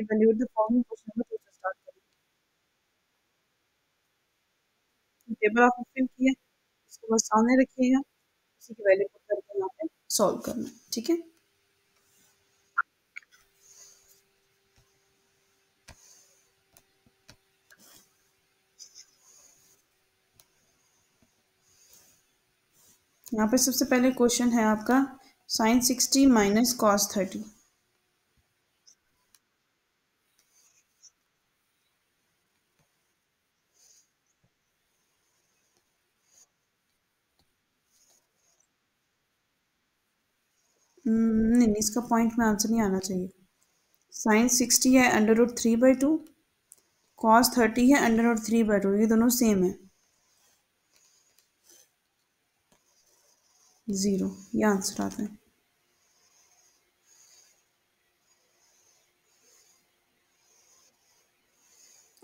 Evaluate the following question number 2 से start करें। Table आपने फिल किया, इसको बस सामने रखिएगा, उसी की वैल्यू पुट करके यहाँ पे सॉल्व करना है, ठीक है। यहाँ पे सबसे पहले क्वेश्चन है आपका sin 60 माइनस cos 30। नहीं, इसका पॉइंट में आंसर नहीं आना चाहिए। sin 60 है √3/2, cos 30 है √3/2, ये दोनों सेम है। 0, ये आंसर आता है।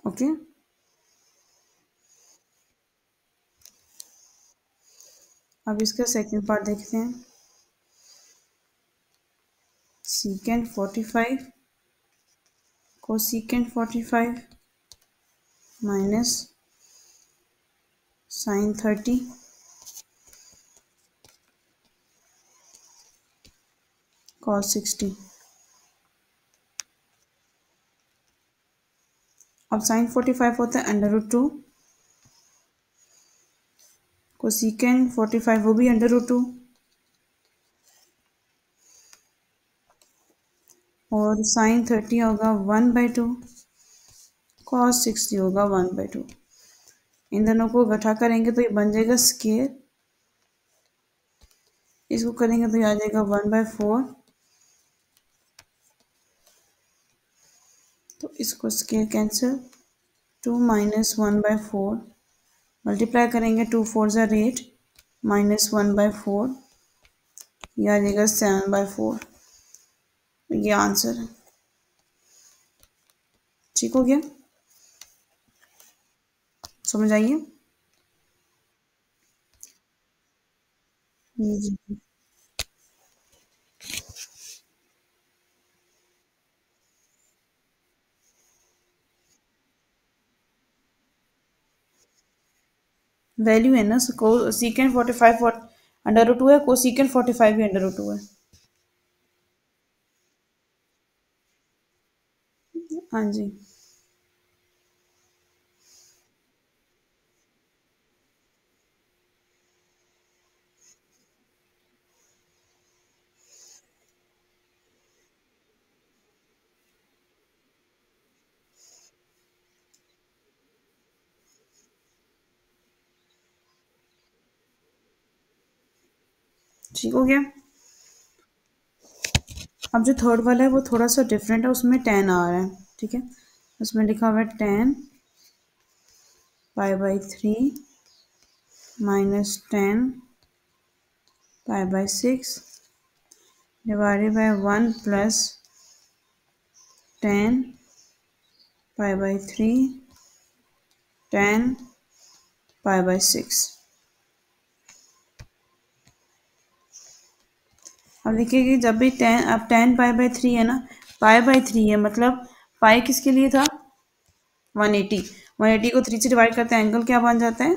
ओके, अब इसका सेकंड पार्ट देखते हैं। secant 45 cosecant 45 minus sin 30 cos 60। अब sin 45 होता है √2, cosecant 45 वो भी √2, और sin 30 होगा 1/2, cos 60 होगा 1/2। इन दोनों को इकट्ठा करेंगे तो ये बन जाएगा स्क्वायर, इसको करेंगे तो ये आ जाएगा 1/4, तो इसको स्क्वायर कैंसिल, 2 माइनस 1/4 मल्टीप्लाई करेंगे, 2 4 ज़ा 8 माइनस 1/4, ये आ जाएगा 7/4। ये आंसर है, ठीक हो गया, समझ आइए। जी, वैल्यू है ना, सीकेंड 45 √2 है, कोसीकेंड 45 भी √2 है। हाँ जी, ठीक हो गया। अब जो थर्ड वाला है वो थोड़ा सा डिफरेंट है, उसमें 10 आ रहा है, ठीक है। उसमें लिखा हुआ है 10 π/3 माइनस 10 π/6 डिवाइडेड बाय 1 प्लस 10 π/3 10 π/6। अब देखिए कि जब भी 10, अब 10 π/3 है ना, π/3 है, मतलब पाई किसके लिए था, 180, 180 को 3 से डिवाइड करते हैं, एंगल क्या बन जाता है,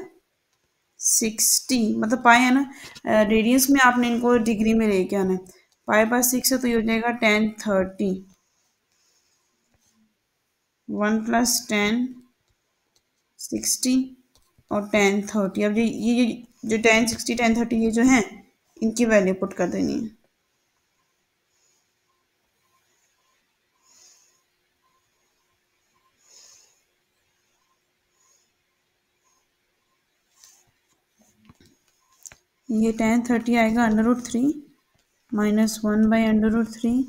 60, मतलब पाई है ना, रेडियंस में आपने इनको डिग्री में लेके आना है। π/6 है तो ये हो जाएगा 10 30, 1 प्लस 10 60 और 10 30। अब ये जो 10 60 10 30 ये जो है, इनकी वैल्यू पुट कर देनी है। ये 10 30 आएगा √3 minus 1/√3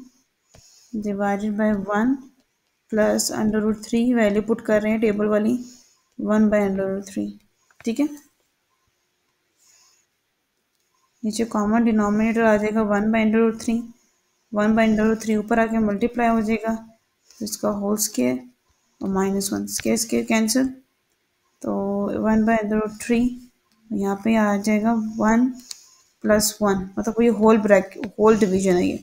divided by 1 plus √3, value put कर रहे हैं टेबल वाली, 1/√3, ठीक है। नीचे कॉमन डिनोमिनेटर आ जाएगा 1/√3, 1/√3 ऊपर आके मल्टीप्लाई हो जाएगा, तो इसका होल स्क्वायर और माइनस 1, स्क्वायर स्क्वायर कैंसिल, तो 1/√3 यहाँ पे आ जाएगा 1 प्लस 1, मतलब ये होल डिवीजन है ये।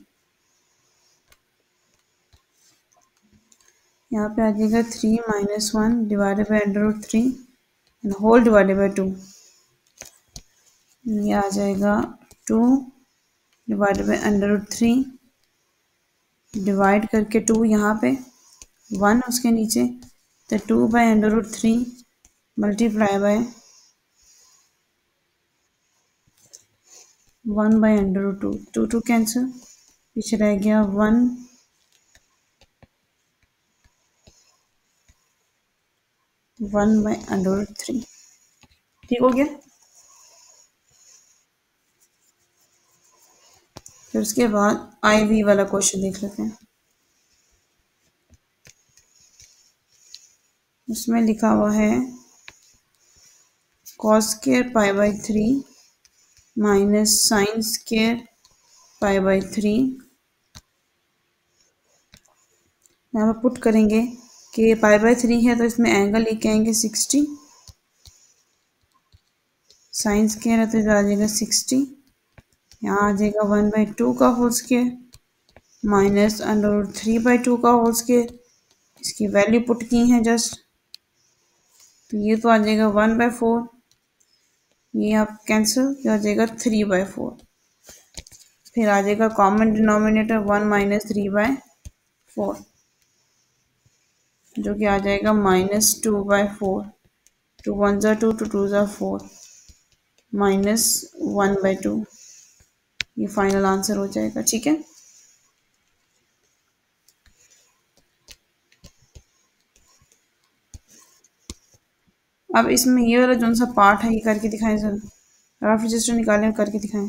यहाँ पे आ जाएगा 3 - 1 divided by √3 and whole divided by 2। ये आ जाएगा 2 डिवाइडेड बाई √3 डिवाइड करके 2 यहाँ पे 1 उसके नीचे, तो 2/√3 मल्टीप्लाई बाय 1/√2। 2 कैंसिल, पीछे रह गया 1/√3। ठीक हो गया। फिर उसके बाद IV वाला क्वेश्चन देख लेते हैं। उसमें लिखा हुआ है cos square π/3 minus sine square π/3। यहाँ पर पुट करेंगे कि π/3 है तो इसमें एंगल लेके आएंगे 60, साइन स्क्वायर है तो इधर आ जाएगा 60, यहाँ आ जाएगा 1/2 का होल स्क्वायर माइनस √3/2 का होल स्क्वायर। इसकी वैल्यू पुट की है जस्ट, तो ये तो आ जाएगा 1/4, ये आप कैंसिल, ये आ जाएगा 3/4। फिर आ जाएगा कॉमन डिनोमिनेटर 1 - 3/4, जो कि आ जाएगा -2/4। 2 1 ज़ा 2, 2 2 ज़ा 4, -1/2। ये फाइनल आंसर हो जाएगा। ठीक है, अब इसमें ये वाला जो सा पार्ट है ये करके दिखाएं सर, रफ रजिस्टर निकालें और करके दिखाएं।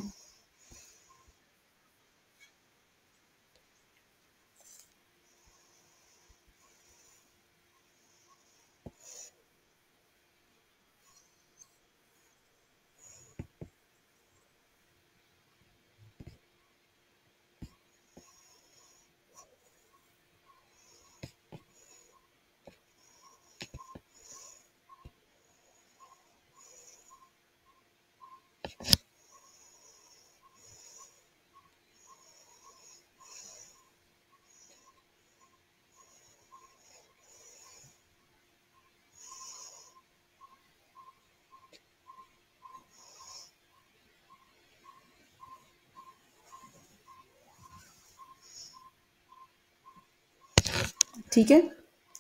ठीक है,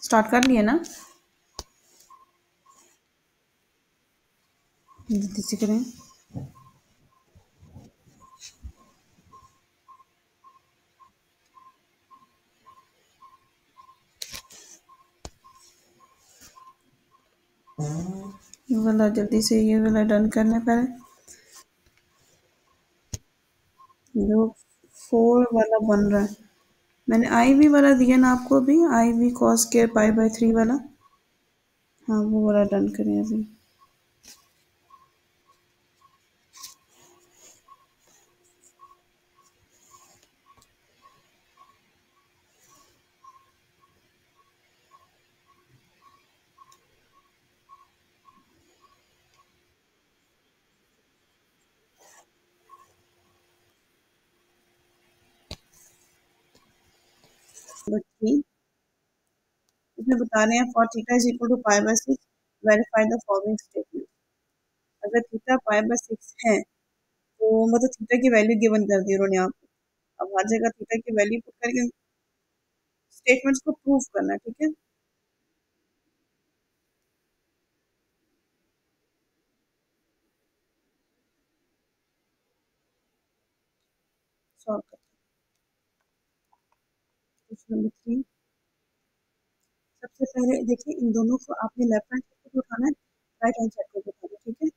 स्टार्ट कर लिए ना, जल्दी से करें। ये वाला जल्दी से, ये वाला डन करने पहले, जो 4 वाला बन रहा है। मैंने IV वाला दिया ना आपको अभी, IV cos स्क्वायर π/3 वाला, हाँ वो वाला डन करें अभी। बच्ची इसमें बता रहे हैं for theta is equal to π/6 verify the following statement. अगर थीटा π/6 है तो मतलब थीटा की वैल्यू गिवन कर दी उन्होंने आपको, अब हर जगह थीटा की वैल्यू पुट करके स्टेटमेंट्स को प्रूव करना है। ठीक है, सॉल्व करते हैं। क्वेश्चन नंबर 3, सबसे पहले देखिए इन दोनों को आपने लेफ्ट हैंड साइड को उठाना है, राइट हैंड साइड को उठाना है।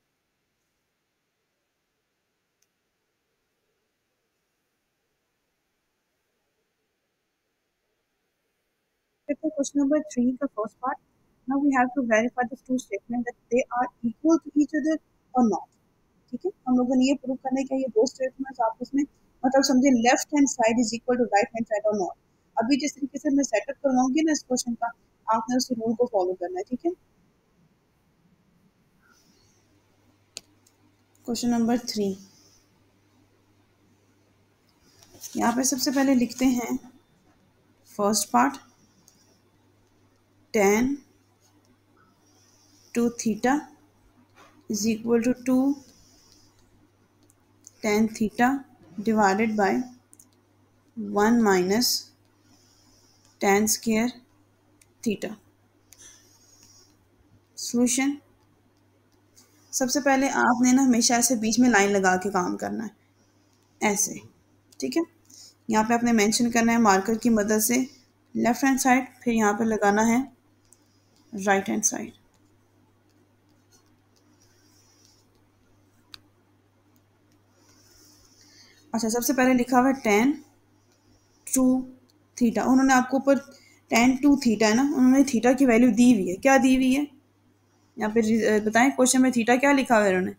ठीक है, question number 3, the first part. Now we have to verify the two statements that they are equal to each other or not. ठीक है, हम लोगों ने ये प्रूव करना है कि ये दो स्टेटमेंट्स आपस में मतलब समझे left hand side is equal to right hand side और नॉट। अभी जिस तरीके से मैं सेटअप करवाऊंगी ना इस क्वेश्चन का, आपने उस रूल को फॉलो करना है। ठीक है, क्वेश्चन नंबर 3, यहाँ पे सबसे पहले लिखते हैं first part tan 2 theta is equal to 2 tan theta divided by 1 minus tan square theta. Solution, सबसे पहले आपने ना हमेशा ऐसे बीच में लाइन लगा के काम करना है, ऐसे, ठीक है। यहाँ पे आपने मेंशन करना है मार्कर की मदद से लेफ्ट हैंड साइड, फिर यहाँ पे लगाना है राइट हैंड साइड। अच्छा, सबसे पहले लिखा हुआ है tan 2 थीटा, उन्होंने आपको ऊपर tan 2 थीटा है ना, उन्होंने थीटा की वैल्यू दी हुई है, क्या दी हुई है यहाँ पे बताएं क्वेश्चन में, थीटा क्या लिखा हुआ है उन्होंने?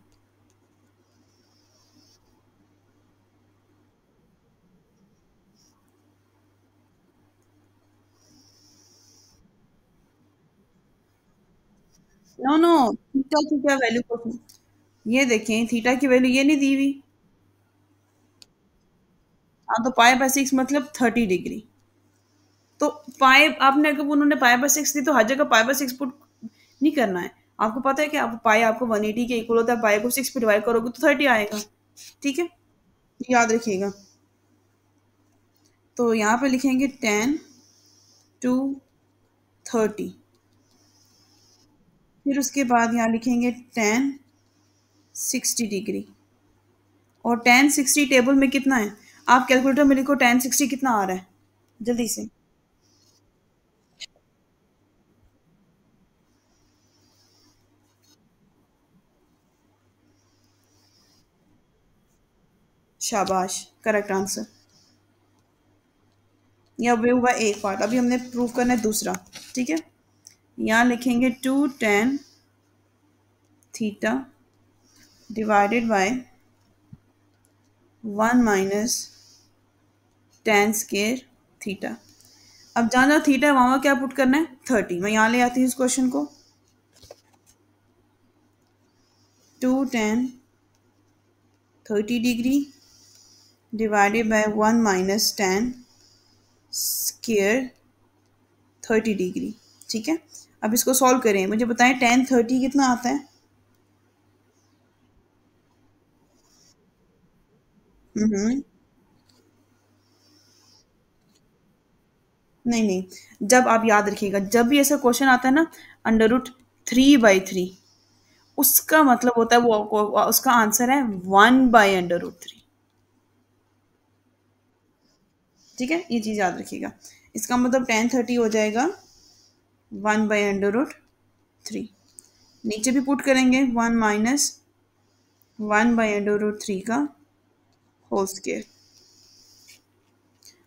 नो नो, थीटा की क्या वैल्यू को, ये देखें थीटा की वैल्यू ये नहीं दी हुई। हाँ, तो पाई बाय 6 मतलब 30 डिग्री। तो पाई आपने, अगर उन्होंने पाई बाय 6 दी तो हर जगह पाई बाय 6 पुट नहीं करना है। आपको पता है कि आप पाई आपको 180 के इक्वल होता है, पाई को 6 पे डिवाइड करोगे तो 30 आएगा, ठीक है, याद रखिएगा। तो यहाँ पे लिखेंगे 10 टू 30, फिर उसके बाद यहाँ लिखेंगे 10 60 डिग्री। और 10 60 टेबल में कितना है, आप कैलकुलेटर में लिखो 10 60 कितना आ रहा है जल्दी से। शाबाश, करेक्ट आंसर। ये अभी हुआ एक पार्ट, अभी हमने प्रूव करना है दूसरा, ठीक है। यहाँ लिखेंगे 2 tan theta divided by 1 minus tan square theta. अब जहाँ जहाँ थीटा है वहाँ क्या पुट करना है, 30। मैं यहाँ ले आती हूँ इस क्वेश्चन को, 2 tan 30 degree divided by 1 minus tan square 30 degree, ठीक है। अब इसको सॉल्व करें, मुझे बताएं tan 30 कितना आता है। हम्म, नहीं नहीं, जब आप याद रखिएगा जब भी ऐसा क्वेश्चन आता है ना, √3/3, उसका मतलब होता है उसका आंसर है 1/√3, ठीक है, ये चीज़ याद रखिएगा। इसका मतलब tan 30 हो जाएगा 1/√3। नीचे भी पुट करेंगे 1 माइनस 1/√3 का होल स्क्वायर।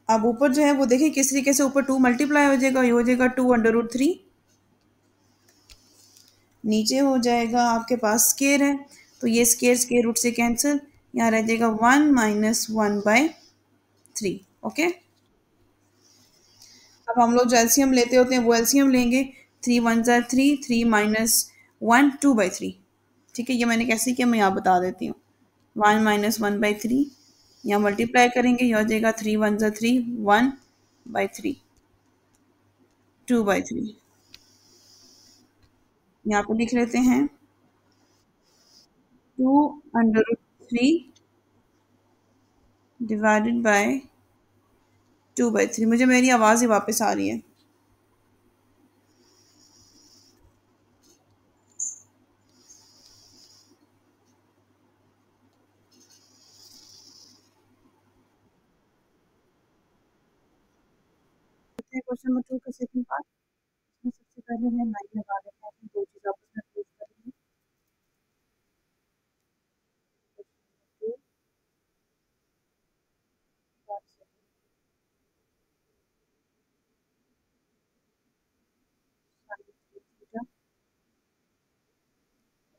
अब ऊपर जो है वो देखिए किस तरीके से, ऊपर 2 मल्टीप्लाई हो जाएगा, ये हो जाएगा 2/√3, नीचे हो जाएगा आपके पास स्केयर है, तो ये स्केयर स्केयर रूट से कैंसिल, यहाँ रह जाएगा 1 माइनस 1/3, ओके। अब हम लोग जो एलसीएम लेते होते हैं वो एलसीएम लेंगे, 3 1 3, 3 - 1 2/3, ठीक है। ये मैंने कैसे किया मैं यहाँ बता देती हूँ, 1 - 1/3, यहाँ मल्टीप्लाई करेंगे, ये हो जाएगा 3 1 3, 1/3, 2/3। यहाँ पे लिख लेते हैं 2√3 डिवाइडेड बाय 2/3। मुझे मेरी आवाज़ ही वापस आ रही है। क्वेश्चन नंबर 2 का सेकंड पार्ट, इसमें सबसे पहले है लाइन लगा देते हैं, फिर दो चीज़ आपस में प्रूव करेंगे। क्वेश्चन नंबर 2 थीटा,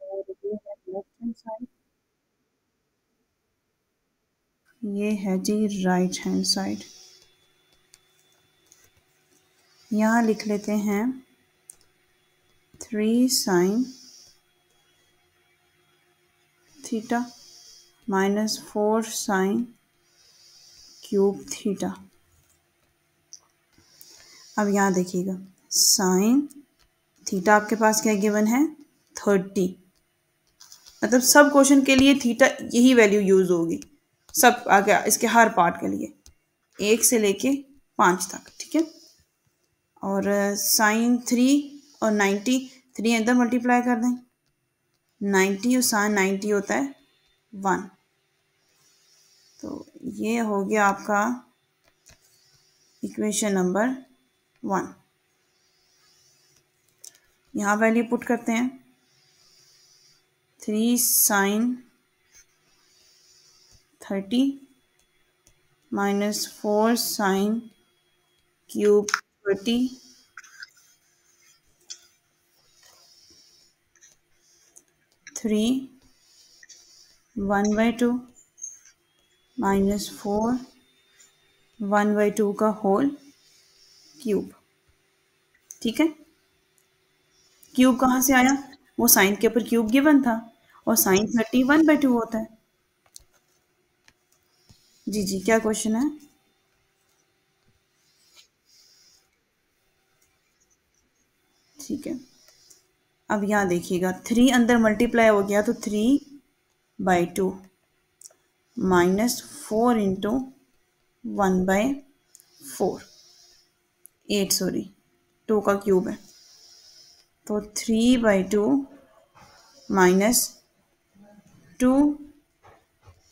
और ये है लेफ्ट हैंड साइड, ये है जी राइट हैंड साइड। यहाँ लिख लेते हैं 3 sin theta minus 4 sin cube theta. अब यहाँ देखिएगा साइन थीटा आपके पास क्या गिवन है 30। मतलब सब क्वेश्चन के लिए थीटा यही वैल्यू यूज होगी, सब आगे इसके हर पार्ट के लिए 1 से लेके 5 तक, ठीक है। और साइन 3 और 90, 3 अंदर मल्टीप्लाई कर दें, 90 और साइन 90 होता है 1। तो ये हो गया आपका इक्वेशन नंबर 1। यहाँ वैल्यू पुट करते हैं, 3 sine 30 minus 4 sine cube 30 3 1/2 minus 4 1/2 का होल क्यूब, ठीक है। क्यूब कहाँ से आया, वो साइन के ऊपर क्यूब गिवन था, और साइन 30 1/2 होता है। जी जी, क्या क्वेश्चन है? ठीक है, अब यहाँ देखिएगा 3 अंदर मल्टीप्लाई हो गया, तो 3/2 माइनस 4 इंटू 1/4, 8 सॉरी 2 का क्यूब है, तो 3/2 माइनस 2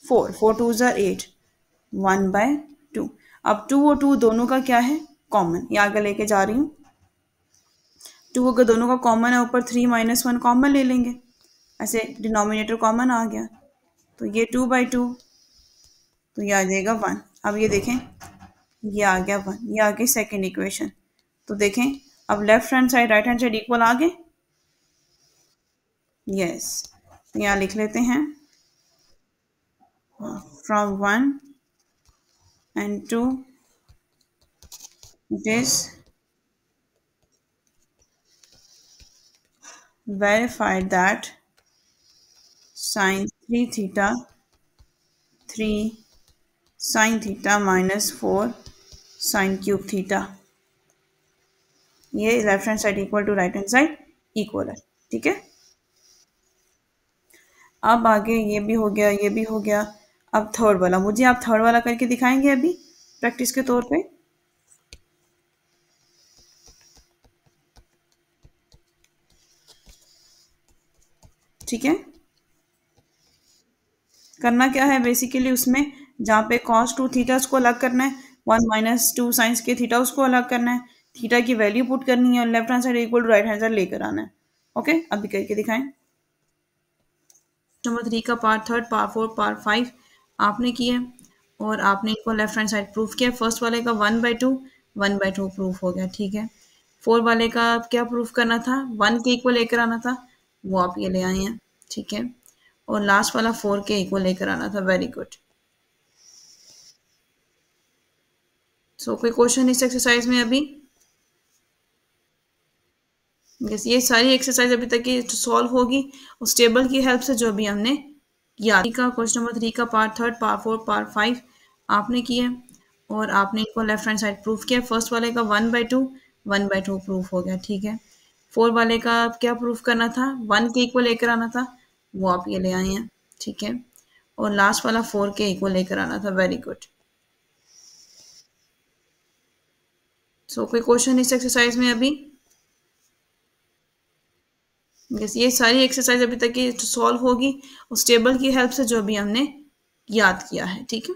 4 4 2 ज़ा 8 1/2। अब 2 और 2 दोनों का क्या है कॉमन, ये आगे लेके जा रही हूँ। 2 अगर दोनों का कॉमन है, ऊपर 3 माइनस 1 कॉमन ले लेंगे, ऐसे डिनोमिनेटर कॉमन आ गया, तो ये 2/2, तो ये आ जाएगा 1। अब ये देखें, ये आ गया 1, ये आ गई सेकेंड इक्वेशन। तो देखें, अब left hand side right hand side equal आ गए, यस। तो यहाँ लिख लेते हैं, from 1 and 2 it is verified that sine 3 theta 3 sine theta minus 4 sine cube theta, ये left hand side equal to right hand side equal है, ठीक है। अब आगे ये भी हो गया, ये भी हो गया। अब थर्ड वाला, मुझे आप थर्ड वाला करके दिखाएंगे अभी प्रैक्टिस के तौर पे, ठीक है। करना क्या है बेसिकली, उसमें जहाँ पे cos 2 थीटा उसको अलग करना है, 1 माइनस 2 साइंस के थीटा उसको अलग करना है, थीटा की वैल्यू पुट करनी है, और left hand side equal to right hand side लेकर आना है। ओके, अभी करके दिखाएं। नंबर 3 का पार्ट थर्ड, पार्ट 4, पार्ट 5 आपने किया, और आपने इनको लेफ्ट हैंड साइड प्रूफ किया। फर्स्ट वाले का 1/2 प्रूफ हो गया, ठीक है। 4 वाले का क्या प्रूफ करना था, 1 के इक्वल लेकर आना था, वो आप ये ले आए हैं, ठीक है। और लास्ट वाला 4 के इक्वल लेकर आना था, वेरी गुड। सो कोई क्वेश्चन इस एक्सरसाइज में अभी? यस, ये सारी एक्सरसाइज अभी तक की सॉल्व होगी उस टेबल की हेल्प से जो अभी हमने याद का। क्वेश्चन नंबर 3 का पार्ट थर्ड, पार्ट 4, पार्ट 5 आपने किया, और आपने इनको लेफ्ट हैंड साइड प्रूफ किया। फर्स्ट वाले का 1/2 प्रूफ हो गया, ठीक है। 4 वाले का क्या प्रूफ करना था, 1 के इक्वल लेकर आना था, वो आप ये ले आए हैं, ठीक है। और लास्ट वाला 4 के इक्वल लेकर आना था, वेरी गुड। सो कोई क्वेश्चन इस एक्सरसाइज में अभी? यस, ये सारी एक्सरसाइज अभी तक की सॉल्व होगी उस टेबल की हेल्प से जो अभी हमने याद किया है, ठीक है।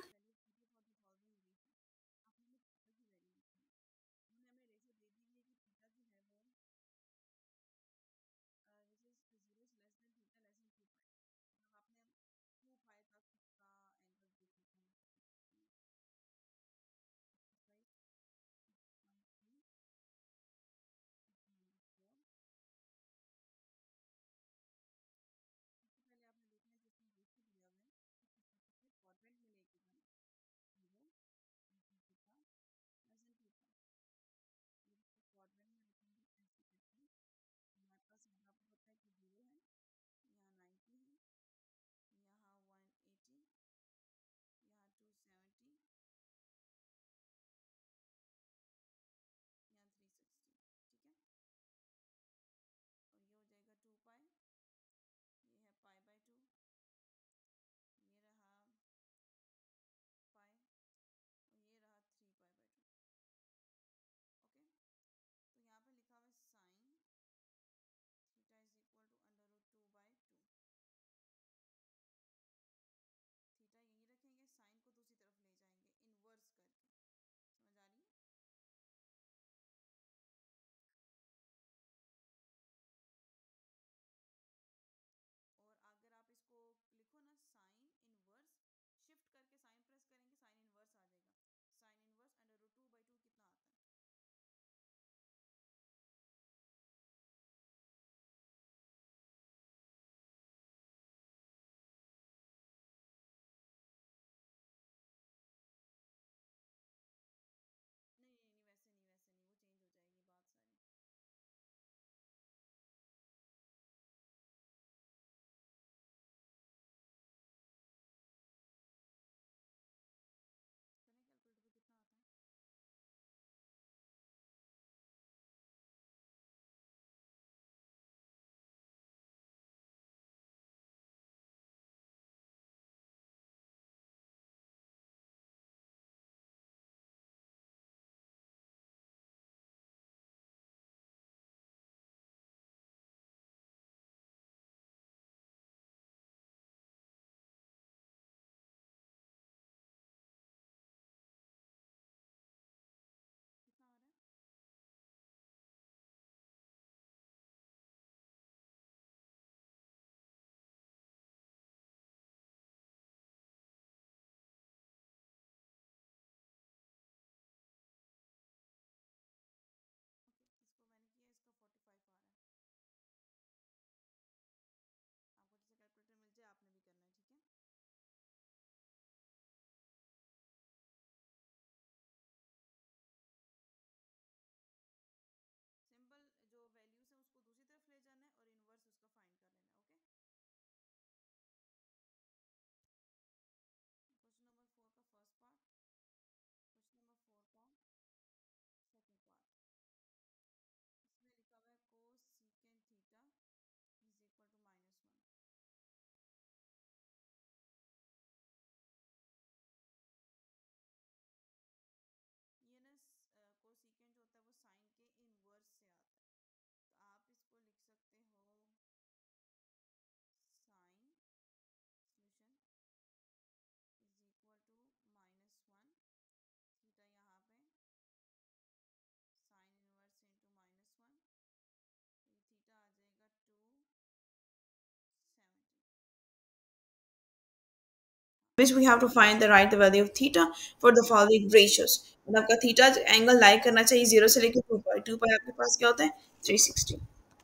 which we have to find the right value of theta for the following ratios. मतलब आपका थीटा एंगल लाई करना चाहिए 0 से लेकर 2 पाई। 2 पाई आपके पास क्या होता है 360।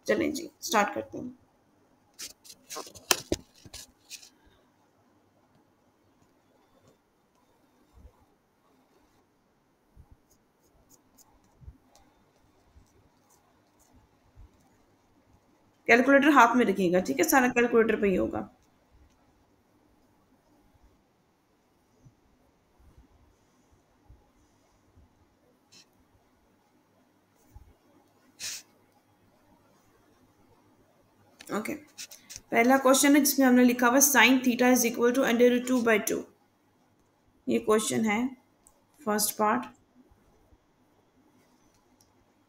चलें जी स्टार्ट करते हैं। कैलकुलेटर हाथ में रखिएगा, ठीक है, सारा कैलकुलेटर पे ही होगा। ओके, पहला क्वेश्चन है जिसमें हमने लिखा हुआ sine theta is equal to under root 2/2। ये क्वेश्चन है first part,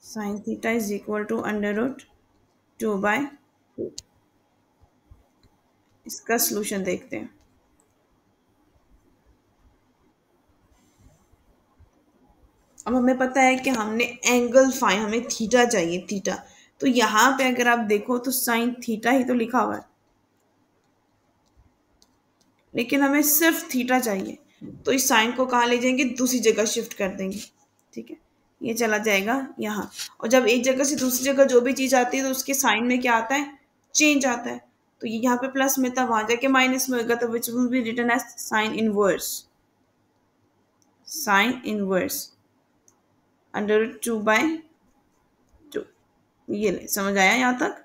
sine theta is equal to under root 2/2। इसका सोल्यूशन देखते हैं। अब हमें पता है कि हमने एंगल फाइन, हमें थीटा चाहिए, थीटा। तो यहाँ पे अगर आप देखो तो साइन थीटा ही तो लिखा हुआ है, लेकिन हमें सिर्फ थीटा चाहिए। तो इस साइन को कहाँ ले जाएंगे, दूसरी जगह शिफ्ट कर देंगे, ठीक है। ये चला जाएगा यहाँ, और जब एक जगह से दूसरी जगह जो भी चीज़ आती है तो उसके साइन में क्या आता है, चेंज आता है। तो ये यहाँ पे प्लस में था, वहां जाके माइनस में होगा, तो which will be written as sine inverse, sine inverse under 2/2। ये ले, समझ आया यहाँ तक।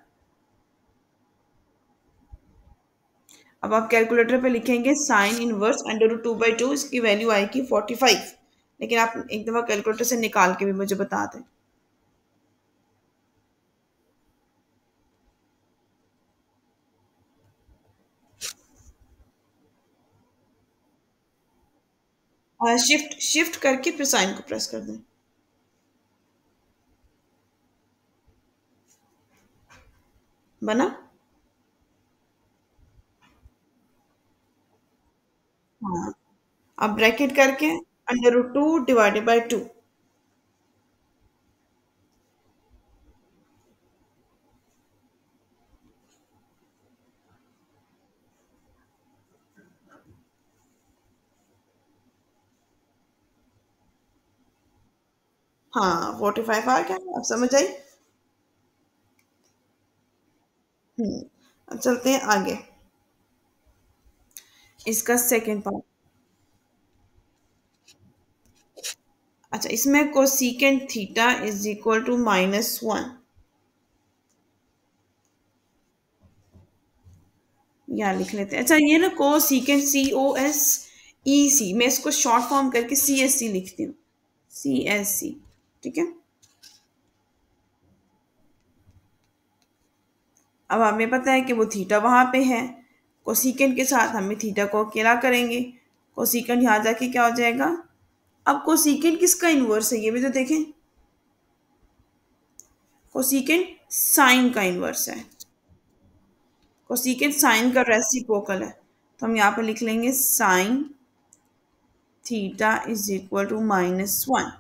अब आप कैलकुलेटर पे लिखेंगे साइन इनवर्स अंडर रूट 2/2, इसकी वैल्यू आएगी 45। लेकिन आप एक दफ़ा कैलकुलेटर से निकाल के भी मुझे बता दें। और शिफ्ट शिफ्ट करके फिर साइन को प्रेस कर दें। बना। हाँ, अब ब्रैकेट करके अंडर रूट 2/2। हाँ 45 आ गया, अब समझ आई। अब चलते हैं आगे, इसका सेकेंड पार्ट। अच्छा, इसमें cosecant theta is equal to -1, यहाँ लिख लेते हैं। अच्छा, ये ना कोसिकेंट COSEC, मैं इसको शॉर्ट फॉर्म करके CSC लिखती हूँ, CSC, ठीक है। अब हमें पता है कि वो थीटा वहां पे है, कोसिकेंट के साथ हमें थीटा को अकेला करेंगे। कोसिकेंट यहाँ जाके क्या हो जाएगा। अब कोसिकेंट किसका इन्वर्स है ये भी तो देखें, कोसिकेंट साइन का इन्वर्स है, कोसिकेंट साइन का रेसिप्रोकल है। तो हम यहाँ पे लिख लेंगे sine theta is equal to -1।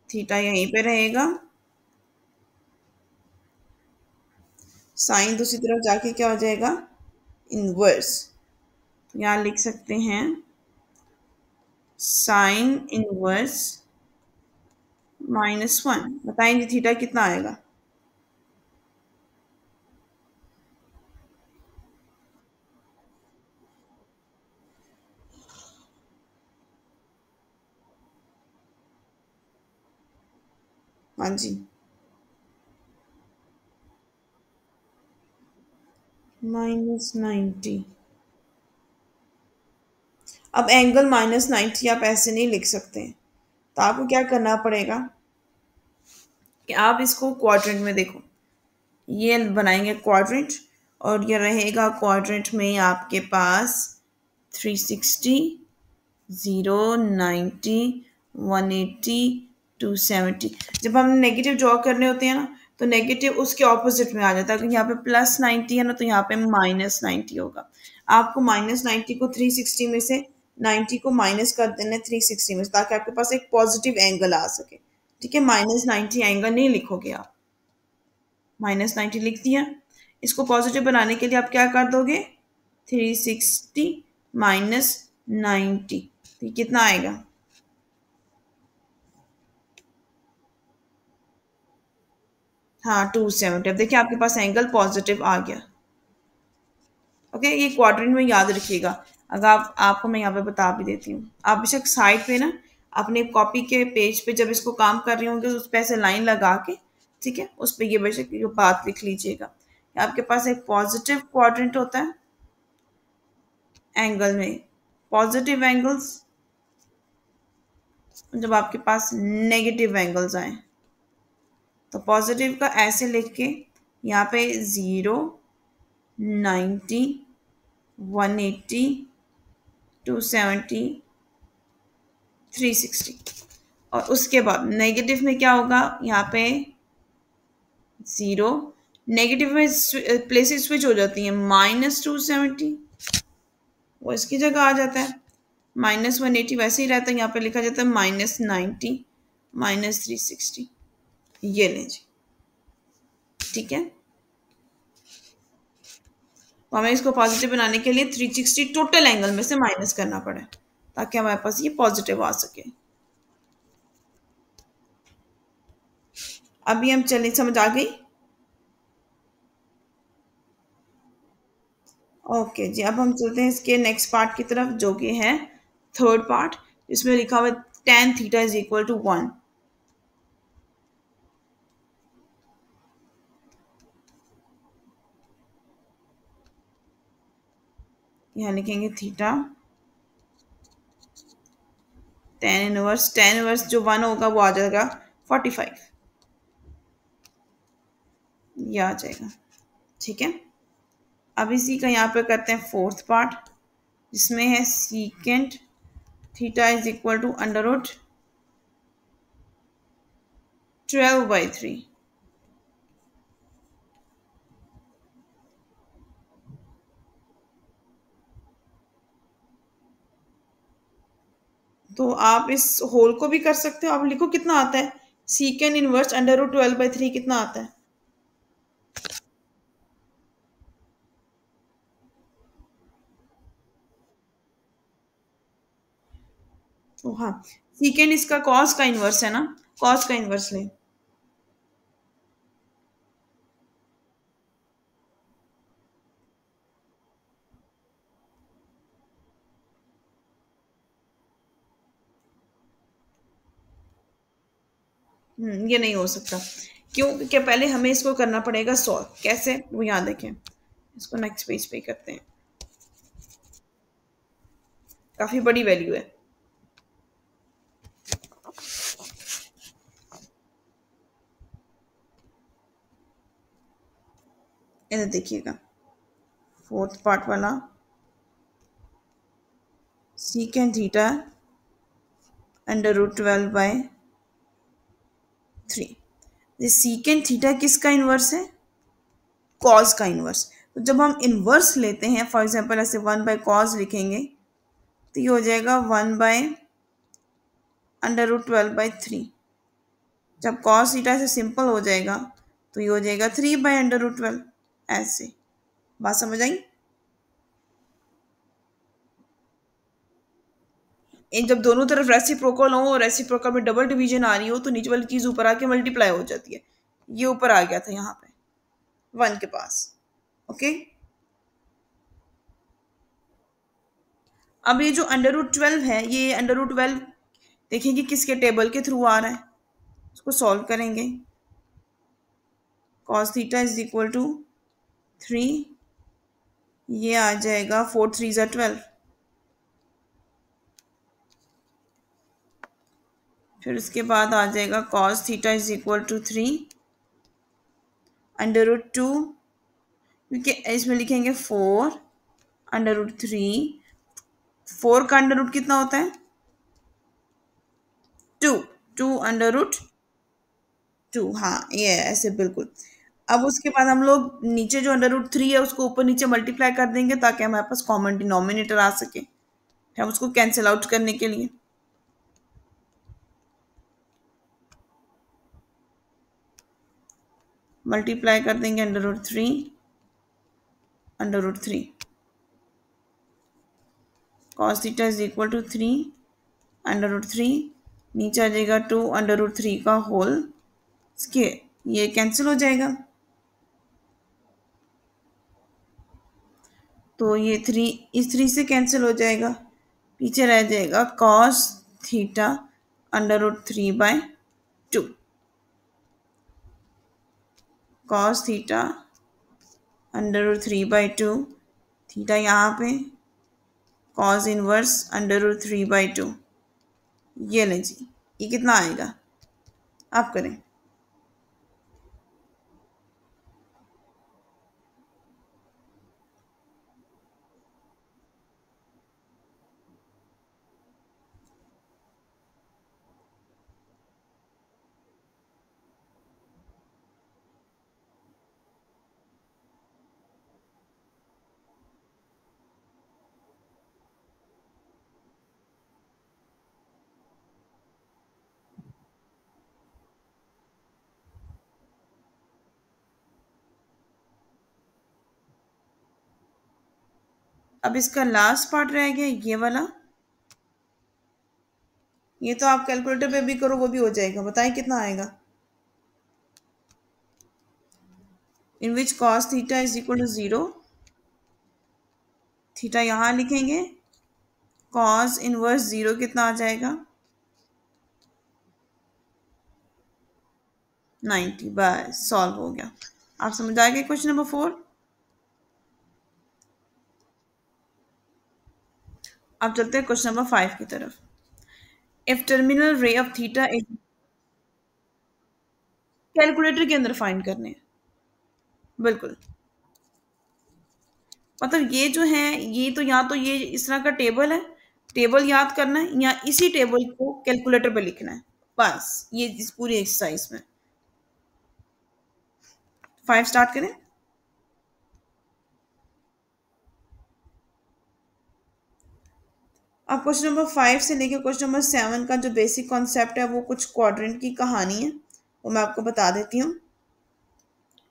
Theta यहीं पे रहेगा, साइन दूसरी तरफ जाके क्या हो जाएगा, इनवर्स। तो यहाँ लिख सकते हैं साइन इनवर्स -1। बताएंगे थीटा कितना आएगा। हाँ जी, -90। अब एंगल -90 आप ऐसे नहीं लिख सकते हैं, तो आपको क्या करना पड़ेगा कि आप इसको क्वाड्रेंट में देखो, ये बनाएंगे क्वाड्रेंट, और ये रहेगा क्वाड्रेंट में आपके पास 360, 0, 90, 180, 270। जब हम नेगेटिव ड्रॉ करने होते हैं ना, तो नेगेटिव उसके ऑपोजिट में आ जाता है। अगर यहाँ पे +90 है ना, तो यहाँ पे -90 होगा। आपको -90 को 360 में से 90 को माइनस कर देना है 360 में से, ताकि आपके पास एक पॉजिटिव एंगल आ सके, ठीक है। -90 एंगल नहीं लिखोगे आप, -90 लिख दिया। इसको पॉजिटिव बनाने के लिए आप क्या कर दोगे, 360 - 90, तो ये कितना आएगा? हाँ 270। अब देखिए आपके पास एंगल पॉजिटिव आ गया। ओके, ये क्वाड्रेंट में याद रखिएगा। अगर आपको मैं यहाँ पे बता भी देती हूँ, आप बेशक साइड पे ना अपने कॉपी के पेज पे जब इसको काम कर रहे होंगे उस पे ऐसे लाइन लगा के, ठीक है, उस पे ये बेशक ये बात लिख लीजिएगा। आपके पास एक पॉजिटिव क्वाड्रेंट होता है एंगल में, पॉजिटिव एंगल्स जब आपके पास नेगेटिव एंगल्स आए, तो पॉजिटिव का ऐसे लिख के यहाँ पे 0, 90, 180, 270, 360। और उसके बाद नेगेटिव में क्या होगा, यहाँ पे 0, नेगेटिव में प्लेसेस स्विच हो जाती हैं, -270 वो इसकी जगह आ जाता है, -180 वैसे ही रहता है, यहाँ पे लिखा जाता है -90, -360। ये लें जी, ठीक है। तो हमें इसको पॉजिटिव बनाने के लिए 360 टोटल एंगल में से माइनस करना पड़े ताकि हमारे पास ये पॉजिटिव आ सके। अभी हम चले, समझ आ गई? ओके जी, अब हम चलते हैं इसके नेक्स्ट पार्ट की तरफ जो कि है थर्ड पार्ट, इसमें लिखा हुआ है tan theta is equal to 1। यहाँ लिखेंगे थीटा tan इनवर्स जो 1 होगा वो आ जाएगा 45, ये आ जाएगा, ठीक है। अब इसी का यहाँ पे करते हैं फोर्थ पार्ट, जिसमें है secant theta is equal to √12/3। तो आप इस होल को भी कर सकते हो, आप लिखो कितना आता है, सीकेंड इनवर्स √12/3 कितना आता है? तो हाँ, सीकेंड इसका कॉस का इनवर्स है ना, कॉस का इनवर्स ले। ये नहीं हो सकता, क्यों? क्योंकि पहले हमें इसको करना पड़ेगा सॉल्व, कैसे वो यहाँ देखें, इसको नेक्स्ट पेज पे करते हैं, काफी बड़ी वैल्यू है। इधर देखिएगा फोर्थ पार्ट वाला, सीकेंड थीटा √12/3। ये सीकेंड थीटा किसका इनवर्स है? कॉस का इनवर्स। तो जब हम इनवर्स लेते हैं, फॉर एग्जांपल ऐसे 1/cos लिखेंगे, तो ये हो जाएगा 1/√12/3। जब कॉस थीटा से सिंपल हो जाएगा तो ये हो जाएगा 3/√12, ऐसे। बात समझ आई? इन जब दोनों तरफ रेसिप्रोकल हो और रेसिप्रोकल में डबल डिवीजन आ रही हो तो नीचे वाली चीज ऊपर आके मल्टीप्लाई हो जाती है। ये ऊपर आ गया था यहाँ पे 1 के पास। ओके, अब ये जो √12 है, ये √12 देखेंगे किसके टेबल के थ्रू आ रहा है, उसको सॉल्व करेंगे। Cos theta is equal to 3, ये आ जाएगा 4 3 ज़ा 12। फिर उसके बाद आ जाएगा cos theta is equal to 3 √2, क्योंकि इसमें लिखेंगे 4 √3। 4 का अंडर रूट कितना होता है? 2, 2 √2। हाँ, ये है ऐसे बिल्कुल। अब उसके बाद हम लोग नीचे जो √3 है उसको ऊपर नीचे मल्टीप्लाई कर देंगे ताकि हमारे पास कॉमन डिनोमिनेटर आ सके, हम उसको कैंसिल आउट करने के लिए। मल्टीप्लाई कर देंगे √3 √3। Cos theta is equal to 3 √3, नीचे आ जाएगा 2 √3 का होल स्क्वायर, ये कैंसिल हो जाएगा। तो ये 3 इस 3 से कैंसिल हो जाएगा, पीछे रह जाएगा cos theta √3/2, cos theta √3/2, theta यहाँ पे कॉस इनवर्स √3/2, ये लें जी, ये कितना आएगा आप करें। अब इसका लास्ट पार्ट रह गया ये वाला, ये तो आप कैलकुलेटर पे भी करो वो भी हो जाएगा, बताएं कितना आएगा। In which cos theta is equal to 0, theta यहाँ लिखेंगे, कॉस इनवर्स 0 कितना आ जाएगा 90, बस सॉल्व हो गया। आप समझ आ गए क्वेश्चन नंबर 4। अब चलते हैं क्वेश्चन नंबर 5 की तरफ। If terminal ray of theta is, calculator के अंदर फाइंड करने हैं, बिल्कुल। मतलब ये जो है, ये तो यहाँ तो ये इस तरह का टेबल है, टेबल याद करना है या इसी टेबल को कैलकुलेटर पे लिखना है, बस ये इस पूरी एक्सरसाइज में। 5 स्टार्ट करें। अब क्वेश्चन नंबर 5 से लेकर क्वेश्चन नंबर 7 का जो बेसिक कॉन्सेप्ट है वो कुछ क्वाड्रेंट की कहानी है, वो मैं आपको बता देती हूँ।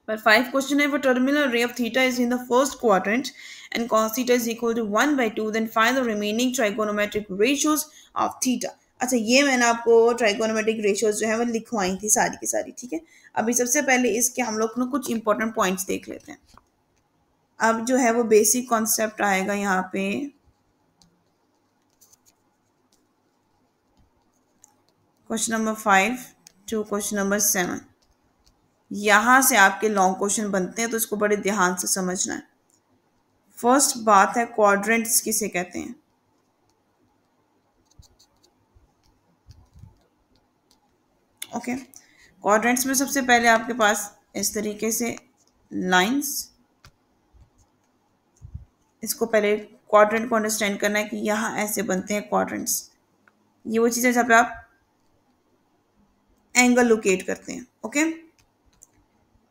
पर 5 क्वेश्चन है, वो terminal ray of theta is in the first quadrant and cos theta is equal to 1/2, then find the remaining trigonometric ratios of theta. अच्छा, ये मैंने आपको ट्राइगोनोमेट्रिक रेशियोज जो है वो लिखवाई थी सारी की सारी, ठीक है। अभी सबसे पहले इसके हम लोग ना कुछ इंपॉर्टेंट पॉइंट्स देख लेते हैं। अब जो है वो बेसिक कॉन्सेप्ट आएगा यहाँ पे, question number 5 to question number 7, यहां से आपके लॉन्ग क्वेश्चन बनते हैं, तो इसको बड़े ध्यान से समझना है। फर्स्ट बात है क्वाड्रेंट्स किसे कहते हैं। ओके, क्वाड्रेंट्स में सबसे पहले आपके पास इस तरीके से लाइंस, इसको पहले क्वाड्रेंट को अंडरस्टैंड करना है कि यहाँ ऐसे बनते हैं क्वाड्रेंट्स। ये वो चीज़ है जहाँ पे आप एंगल लोकेट करते हैं, ओके।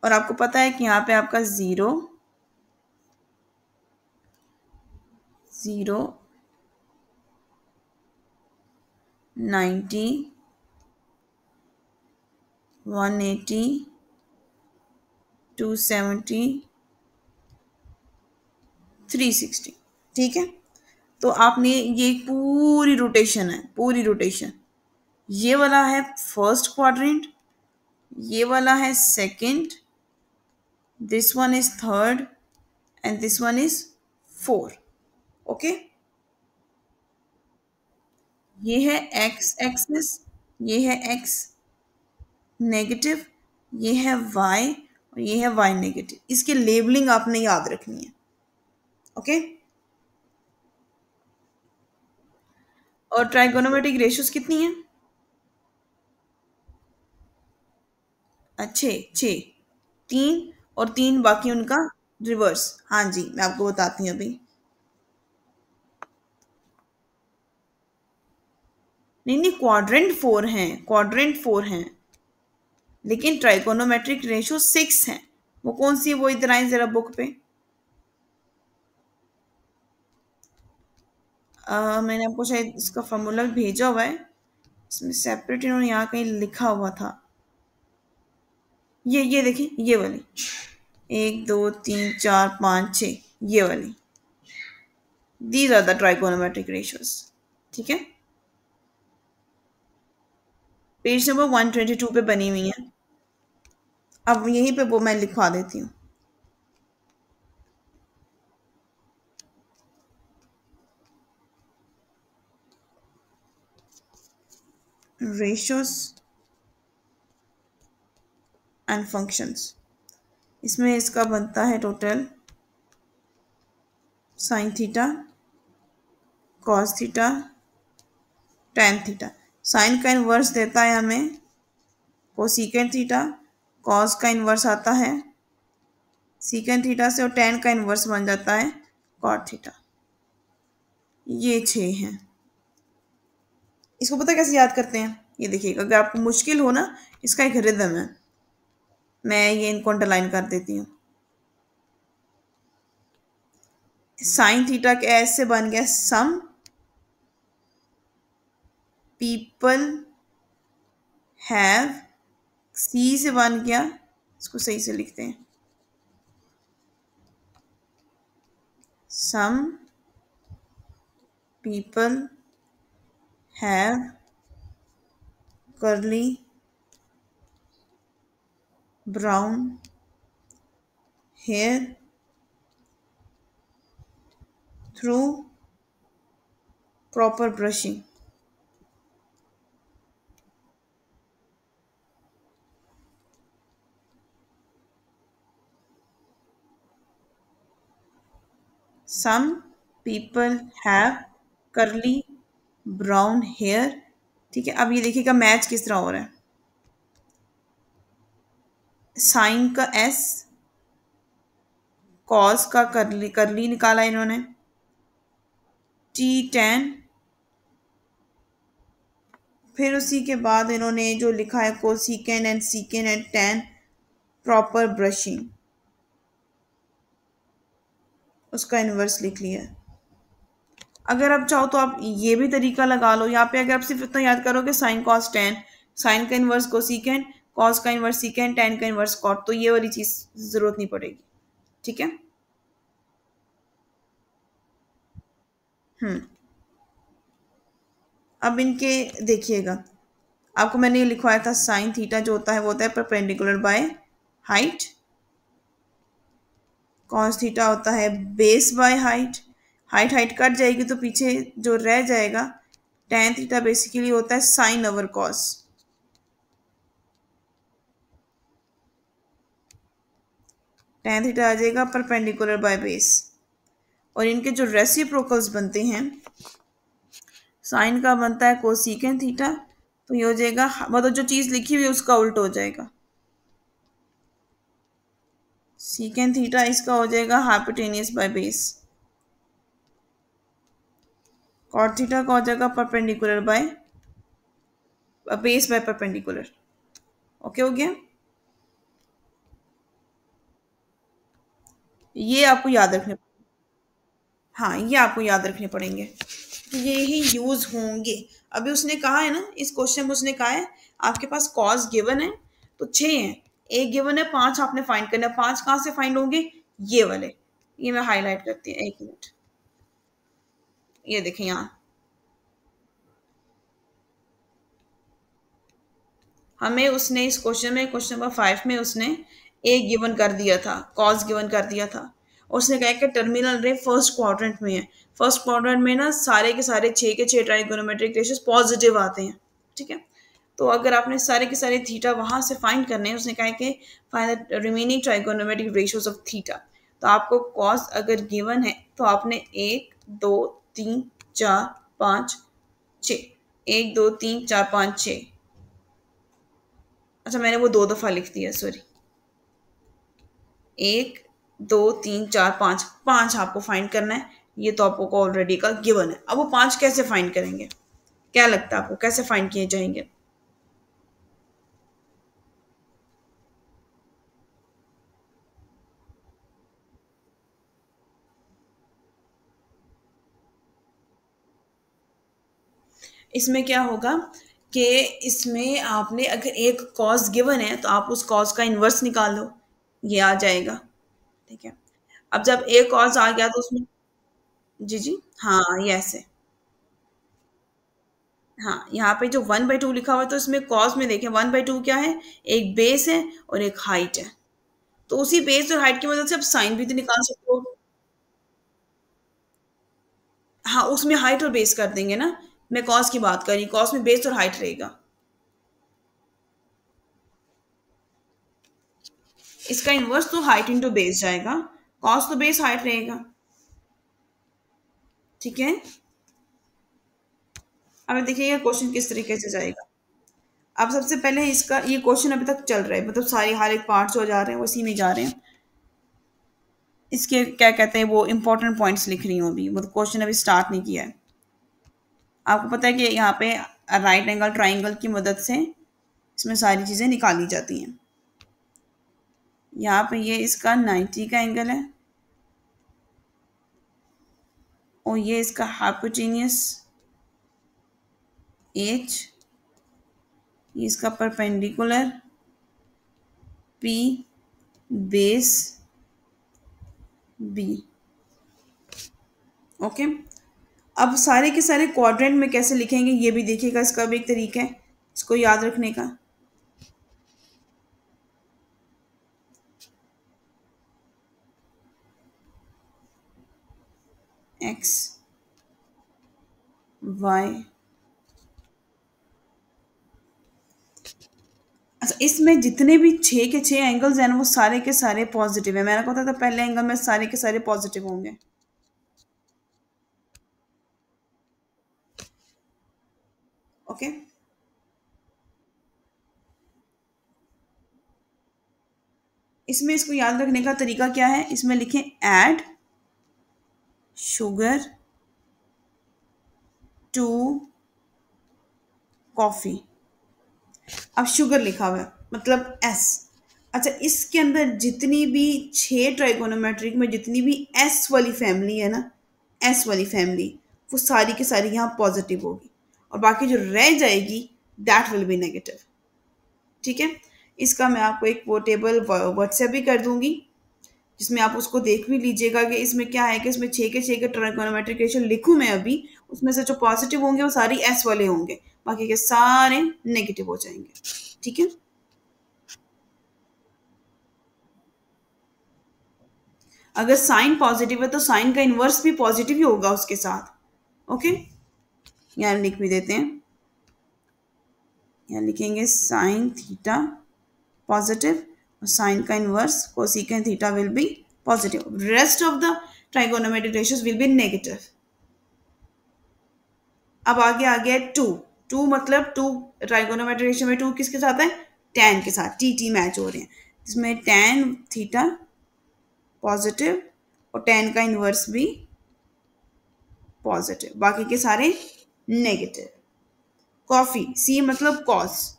और आपको पता है कि यहाँ पे आपका 0 0 90 180 270 360, ठीक है। तो आपने ये पूरी रोटेशन है, पूरी रोटेशन, ये वाला है फर्स्ट क्वाड्रेंट, ये वाला है second, this one is third and this one is four, okay. ये है एक्स एक्सिस, ये है एक्स नेगेटिव, ये है वाई और ये है वाई नेगेटिव। इसकी लेबलिंग आपने याद रखनी है, ओके। और ट्राइगोनोमेट्रिक रेशियोज कितनी है, अच्छे 6, 3 और 3 बाकी उनका रिवर्स। हाँ जी, मैं आपको बताती हूँ अभी। नहीं नहीं, क्वाड्रेंट 4 हैं, क्वाड्रेंट 4 हैं, लेकिन ट्राइगोनोमेट्रिक रेशियो 6 है। वो कौन सी है, वो इधर आए जरा बुक पे। मैंने आपको शायद इसका फॉर्मूला भी भेजा हुआ है, इसमें सेपरेट इन्होंने यहाँ कहीं लिखा हुआ था। ये देखिए, ये वाली 1 2 3 4 5 6, ये वाली। These are the trigonometric ratios. ठीक है, पेज नंबर 122 पे बनी हुई है। अब यहीं पे वो मैं लिखवा देती हूँ। रेशियोज एंड फंक्शंस, इसमें इसका बनता है total sine theta, cos theta, tan theta. Sine का इन्वर्स देता है हमें कोसीकेंट थीटा, कॉस का इन्वर्स आता है सीकेंट थीटा से, और टेन का इन्वर्स बन जाता है कॉट थीटा। ये 6 हैं। इसको पता कैसे याद करते हैं? ये देखिएगा, अगर आपको मुश्किल हो ना, इसका एक रिदम है। मैं ये इनको अंडरलाइन कर देती हूँ। साइन थीटा के ऐसे बन गया सम पीपल हैव, सी से बन गया, इसको सही से लिखते हैं, some people have curly brown hair through proper brushing. Some people have curly brown hair. ठीक है, अब ये देखिएगा मैच किस तरह हो रहा है। साइन का एस, कॉस का कर्ली, कर्ली निकाला इन्होंने, टी टेन, फिर उसी के बाद इन्होंने जो लिखा है कोसिकेन एंड टेन प्रॉपर ब्रशिंग, उसका इन्वर्स लिख लिया है। अगर आप चाहो तो आप ये भी तरीका लगा लो। यहाँ पे अगर आप सिर्फ इतना याद करोगे साइन कॉस टेन, साइन का इन्वर्स कोसिकेंट, कॉस का इन्वर्स सीकेंट, टेन का इन्वर्स कॉट, तो ये वाली चीज जरूरत नहीं पड़ेगी। ठीक है। हम्म, अब इनके देखिएगा, आपको मैंने ये लिखवाया था साइन थीटा जो होता है वो होता है perpendicular by height, cos theta होता है base by height, height height cut जाएगी तो पीछे जो रह जाएगा, टेन थीटा बेसिकली होता है sine over cos, tan theta आ जाएगा परपेंडिकुलर बाय बेस। और इनके जो रेसिप्रोकल्स बनते हैं, साइन का बनता है कोसिकेंट थीटा, तो ये हो जाएगा, मतलब जो चीज लिखी हुई है उसका उल्ट हो जाएगा, सीकेंट थीटा इसका हो जाएगा hypotenuse by base, cot theta का हो जाएगा perpendicular by base by perpendicular. Okay हो गया। ये आपको याद रखने, हाँ ये आपको याद रखने पड़ेंगे, तो ये ही यूज होंगे। अभी उसने कहा है ना, इस क्वेश्चन में उसने कहा है आपके पास कॉस गिवन है तो 6 हैं, एक गिवन है 5 आपने फाइंड करना है। 5 कहाँ से फाइंड होंगे? ये वाले, ये मैं हाईलाइट करती हूँ, एक मिनट, ये देखें यहाँ, हमें उसने इस क्वेश्चन में, क्वेश्चन नंबर 5 में उसने एक गिवन कर दिया था, कॉस गिवन कर दिया था, और उसने कहा कि टर्मिनल रे फर्स्ट क्वाड्रेंट में है। फर्स्ट क्वाड्रेंट में ना सारे के सारे 6 के 6 ट्राइगोनोमेट्रिक रेशियोज पॉजिटिव आते हैं। ठीक है, तो अगर आपने सारे के सारे थीटा वहां से फाइंड करने हैं, उसने कहा कि find the remaining trigonometric ratios of theta, तो आपको कॉस अगर गिवन है तो आपने 1 2 3 4 5 6, 1 2 3 4 5 6, अच्छा मैंने वो 2 दफा लिख दिया, सॉरी, 1 2 3 4 5, 5 आपको फाइंड करना है। ये तो आपको ऑलरेडी का गिवन है। अब वो 5 कैसे फाइंड करेंगे? क्या लगता है आपको कैसे फाइंड किए जाएंगे? इसमें क्या होगा कि इसमें आपने अगर एक कॉज गिवन है तो आप उस कॉज का इन्वर्स निकाल लो, ये आ जाएगा। ठीक है, अब जब एक कॉज आ गया तो उसमें जी जी, हाँ ये ऐसे। हाँ, यहाँ पे जो 1/2 लिखा हुआ है तो इसमें कॉस में देखें 1/2 क्या है, एक बेस है और एक हाइट है। तो उसी बेस और हाइट की मदद से आप साइन भी तो निकाल सकते हो। हाँ, उसमें हाइट और बेस कर देंगे ना। मैं कॉस की बात कर रही हूँ, कॉस में बेस और हाइट रहेगा। इसका इनवर्स तो हाइट इंटू बेस जाएगा, कॉस तो बेस हाइट रहेगा। ठीक है। अब देखिएगा क्वेश्चन किस तरीके से जाएगा। अब सबसे पहले इसका ये क्वेश्चन अभी तक चल रहा है, मतलब सारे हर एक पार्ट जो जा रहे हैं उसी में जा रहे हैं। इसके क्या कहते हैं वो इंपॉर्टेंट पॉइंट्स लिख रही हूँ अभी, मतलब क्वेश्चन अभी स्टार्ट नहीं किया है। आपको पता है कि यहाँ पे राइट एंगल ट्राइंगल की मदद से इसमें सारी चीजें निकाली जाती हैं। यहाँ पे ये इसका 90 का एंगल है और ये इसका हाइपोटेन्यूस एच, ये इसका perpendicular P, base B. Okay. अब सारे के सारे क्वाड्रेंट में कैसे लिखेंगे ये भी देखिएगा, इसका भी एक तरीका है इसको याद रखने का। एक्स वाई, अच्छा इसमें जितने भी छः के छः एंगल्स हैं ना वो सारे के सारे पॉजिटिव है। मैंने कहा था पहले एंगल में सारे के सारे पॉजिटिव होंगे। ओके। इसमें इसको याद रखने का तरीका क्या है, इसमें लिखें ऐड शुगर टू कॉफी। अब शुगर लिखा हुआ है मतलब एस। अच्छा इसके अंदर जितनी भी छह ट्राइगोनोमेट्रिक में जितनी भी एस वाली फैमिली है ना, एस वाली फैमिली, वो सारी की सारी यहाँ पॉजिटिव होगी और बाकी जो रह जाएगी दैट विल बी नेगेटिव। ठीक है। इसका मैं आपको एक वो टेबल व्हाट्सएप भी कर दूंगी जिसमें आप उसको देख भी लीजिएगा कि इसमें क्या है कि इसमें छः के ट्राइगोनोमेट्रिक रेशियो लिखूं मैं अभी, उसमें से जो पॉजिटिव होंगे वो सारी एस वाले होंगे, बाकी के सारे नेगेटिव हो जाएंगे। ठीक है। अगर साइन पॉजिटिव है तो साइन का इन्वर्स भी पॉजिटिव ही होगा उसके साथ। ओके। यहाँ लिख भी देते हैं, यहाँ लिखेंगे साइन थीटा पॉजिटिव और साइन का inverse cosecant theta will be positive, rest of the trigonometric ratios will be negative. अब आगे आ गया टू। टू मतलब टू ट्राइगोनोमेट्रिक रेशियो में टू किसके साथ है, टेन के साथ, टी टी मैच हो रहे हैं, जिसमें टेन थीटा पॉजिटिव और टेन का इनवर्स भी पॉजिटिव, बाकी के सारे नेगेटिव। कॉफी सी मतलब cos,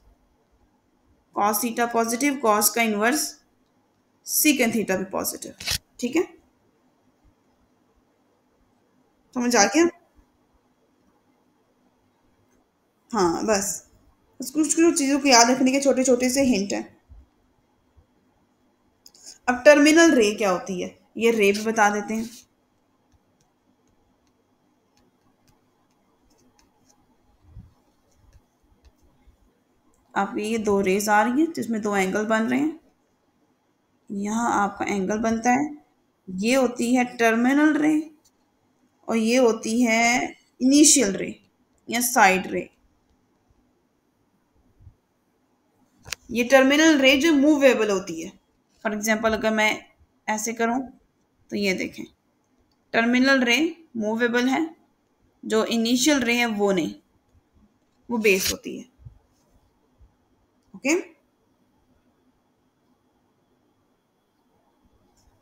cos theta positive, cos का इनवर्स सीकेंट थीटा भी पॉजिटिव। ठीक है। समझ आ गया। हाँ बस कुछ कुछ चीज़ों को याद रखने के छोटे छोटे से हिंट हैं। अब टर्मिनल रे क्या होती है ये रे भी बता देते हैं। आप ये दो रेज आ रही हैं जिसमें दो एंगल बन रहे हैं, यहाँ आपका एंगल बनता है, ये होती है टर्मिनल रे और ये होती है इनिशियल रे या साइड रे। ये टर्मिनल रे जो मूवेबल होती है, फॉर एग्जांपल अगर मैं ऐसे करूं तो ये देखें टर्मिनल रे मूवेबल है, जो इनिशियल रे है वो नहीं, वो बेस होती है। ओके।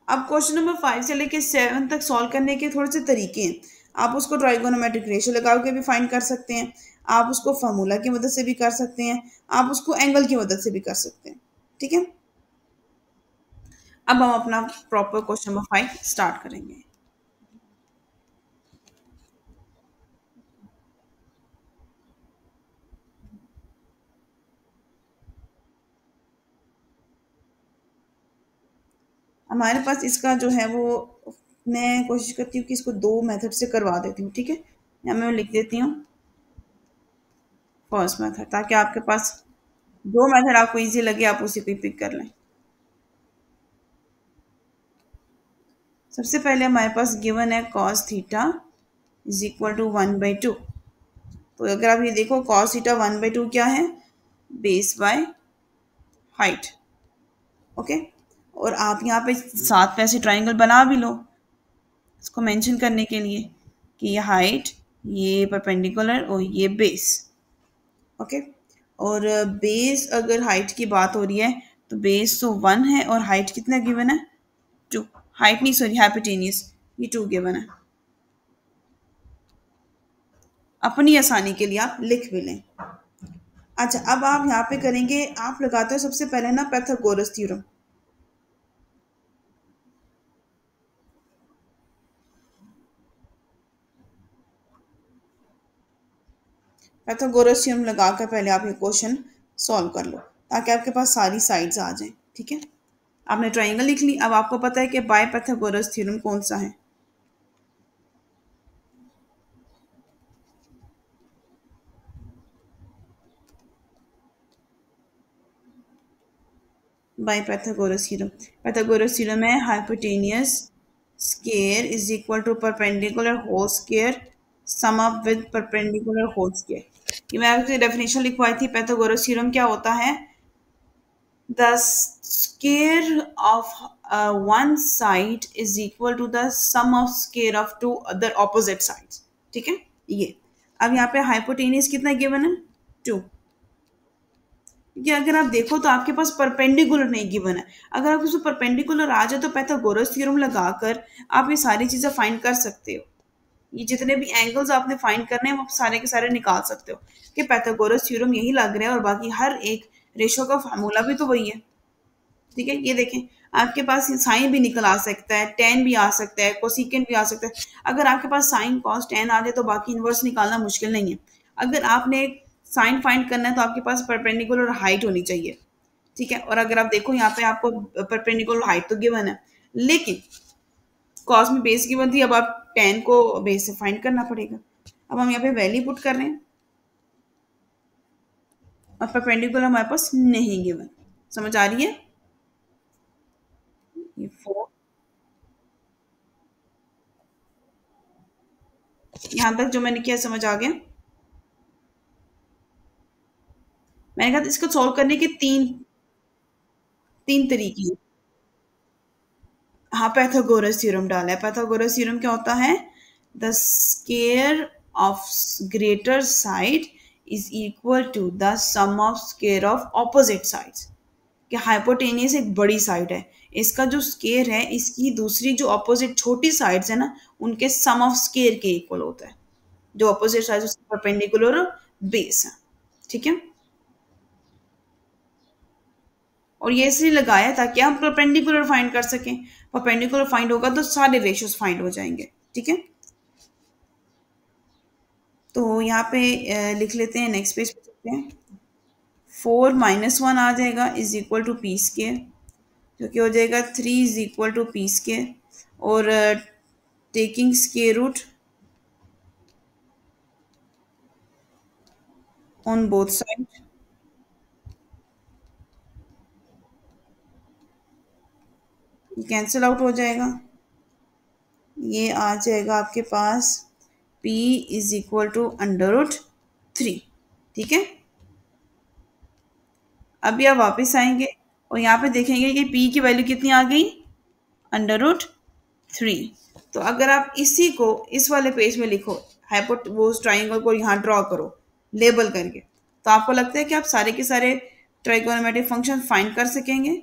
अब क्वेश्चन नंबर 5 से लेके 7 तक सॉल्व करने के थोड़े से तरीके हैं। आप उसको ट्राइगोनोमेट्रिक रेशियो लगा के भी फाइंड कर सकते हैं, आप उसको फार्मूला की मदद से भी कर सकते हैं, आप उसको एंगल की मदद से भी कर सकते हैं। ठीक है। अब हम अपना प्रॉपर क्वेश्चन नंबर 5 स्टार्ट करेंगे। हमारे पास इसका जो है वो मैं कोशिश करती हूँ कि इसको दो मेथड से करवा देती हूँ, ठीक है। या मैं लिख देती हूँ फर्स्ट मेथड, ताकि आपके पास जो मेथड आपको इजी लगे आप उसी को पिक कर लें। सबसे पहले हमारे पास गिवन है cos theta is equal to 1/2। तो अगर आप ये देखो कॉस थीटा 1/2 क्या है, बेस बाय हाइट। ओके, और आप यहाँ पे साथ में ऐसे ट्राइंगल बना भी लो इसको मेंशन करने के लिए कि ये हाइट, ये परपेंडिकुलर और ये बेस। ओके, और बेस अगर हाइट की बात हो रही है तो बेस तो 1 है और हाइट कितना गिवन है, 2। हाइट नहीं सॉरी हाइपोटेनियस, ये 2 गिवन है। अपनी आसानी के लिए आप लिख भी लें। अच्छा, अब आप यहाँ पे करेंगे, आप लगाते हो सबसे पहले ना पैथागोरस थ्योरम। पैथागोरस थ्योरम लगाकर पहले आप ये क्वेश्चन सॉल्व कर लो ताकि आपके पास सारी साइड्स आ जाएं, ठीक है। आपने ट्राइंगल लिख ली, अब आपको पता है कि बाय पैथागोरस थ्योरम कौन सा है। By Pythagoras theorem, Pythagoras theorem है hypotenuse square is equal to perpendicular whole square sum up with perpendicular whole square. ये मैं आपकी डेफिनेशन लिखवाई थी। पैथागोरस थ्योरम क्या होता है, the square of one side is equal to the sum of square of two other opposite sides, ठीक है। ये अब यहाँ पे हाइपोटेनियस कितना गिवन है, 2। क्योंकि अगर आप देखो तो आपके पास परपेंडिकुलर नहीं गिवन है। अगर आप उसको परपेंडिकुलर आ जाए तो पैथागोरस थ्योरम लगाकर आप ये सारी चीजें फाइंड कर सकते हो। ये जितने भी एंगल्स आपने फाइंड करने हैं वो सारे के सारे निकाल सकते हो कि पैथागोरस थ्योरम यही लग रहा है, और बाकी हर एक रेशो का फार्मूला भी तो वही है, ठीक है। ये देखें, आपके पास साइन भी निकल आ सकता है, टेन भी आ सकता है, कोसिकेंट भी आ सकता है। अगर आपके पास साइन कॉस टेन आ जाए तो बाकी इनवर्स निकालना मुश्किल नहीं है। अगर आपने साइन फाइंड करना है तो आपके पास परपेंडिकुलर हाइट होनी चाहिए, ठीक है। और अगर आप देखो यहाँ पे आपको परपेंडिकुलर हाइट तो गिवन है, लेकिन कॉस में बेस गिवन थी, अब आप टेन को बेस से फाइंड करना पड़ेगा। अब हम यहाँ पे वैल्यू पुट कर रहे हैं और परपेंडिकुलर हमारे पास नहीं गिवन। समझ आ रही है, ये 4। यहाँ तक जो मैंने किया समझ आ गया। मैंने कहा था इसको सॉल्व करने के तीन तीन तरीके हैं। हाँ, पैथागोरस थ्योरम डाला है। पैथागोरस थ्योरम क्या होता है, the square of greater side is equal to the sum of square of opposite sides. कि हाइपोटेनियस एक बड़ी साइड है, इसका जो स्क्वायर है इसकी दूसरी जो ऑपोजिट छोटी साइड्स है ना उनके सम ऑफ स्क्वायर के इक्वल होता है। जो ऑपोजिट साइड्स उसके परपेंडिकुलर बेस है, ठीक है। और ये इसलिए लगाया ताकि हम परपेंडिकुलर फाइंड कर सकें। परपेंडिकुलर फाइंड होगा तो सारे रेशियोज फाइंड हो जाएंगे, ठीक है। तो यहाँ पे लिख लेते हैं, नेक्स्ट पेज पे चलते हैं। 4 - 1 आ जाएगा is equal to P square, जो कि हो जाएगा 3 is equal to P square. और taking square root on both side, ये कैंसिल आउट हो जाएगा। ये आ जाएगा आपके पास p इज इक्वल टू √3, ठीक है। अभी आप वापस आएंगे और यहाँ पे देखेंगे कि p की वैल्यू कितनी आ गई, √3। तो अगर आप इसी को इस वाले पेज में लिखो, वो ट्राइंगल को यहाँ ड्रॉ करो लेबल करके, तो आपको लगता है कि आप सारे के सारे ट्राइगोनोमेट्रिक फंक्शन फाइंड कर सकेंगे।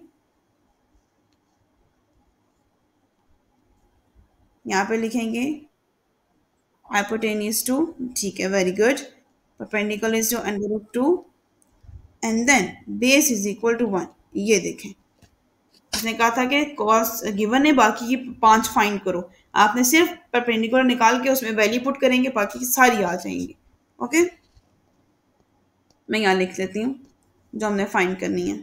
यहाँ पे लिखेंगे हाइपोटेनियस 2, ठीक है, very good. Perpendicular is two √2 and then base is equal to 1। ये देखें, उसने कहा था कि कॉस गिवन है, बाकी की 5 फाइंड करो। आपने सिर्फ परपेंडिकुलर निकाल के उसमें वैल्यू पुट करेंगे, बाकी की सारी आ जाएंगी। ओके, मैं यहाँ लिख लेती हूँ जो हमने फाइंड करनी है।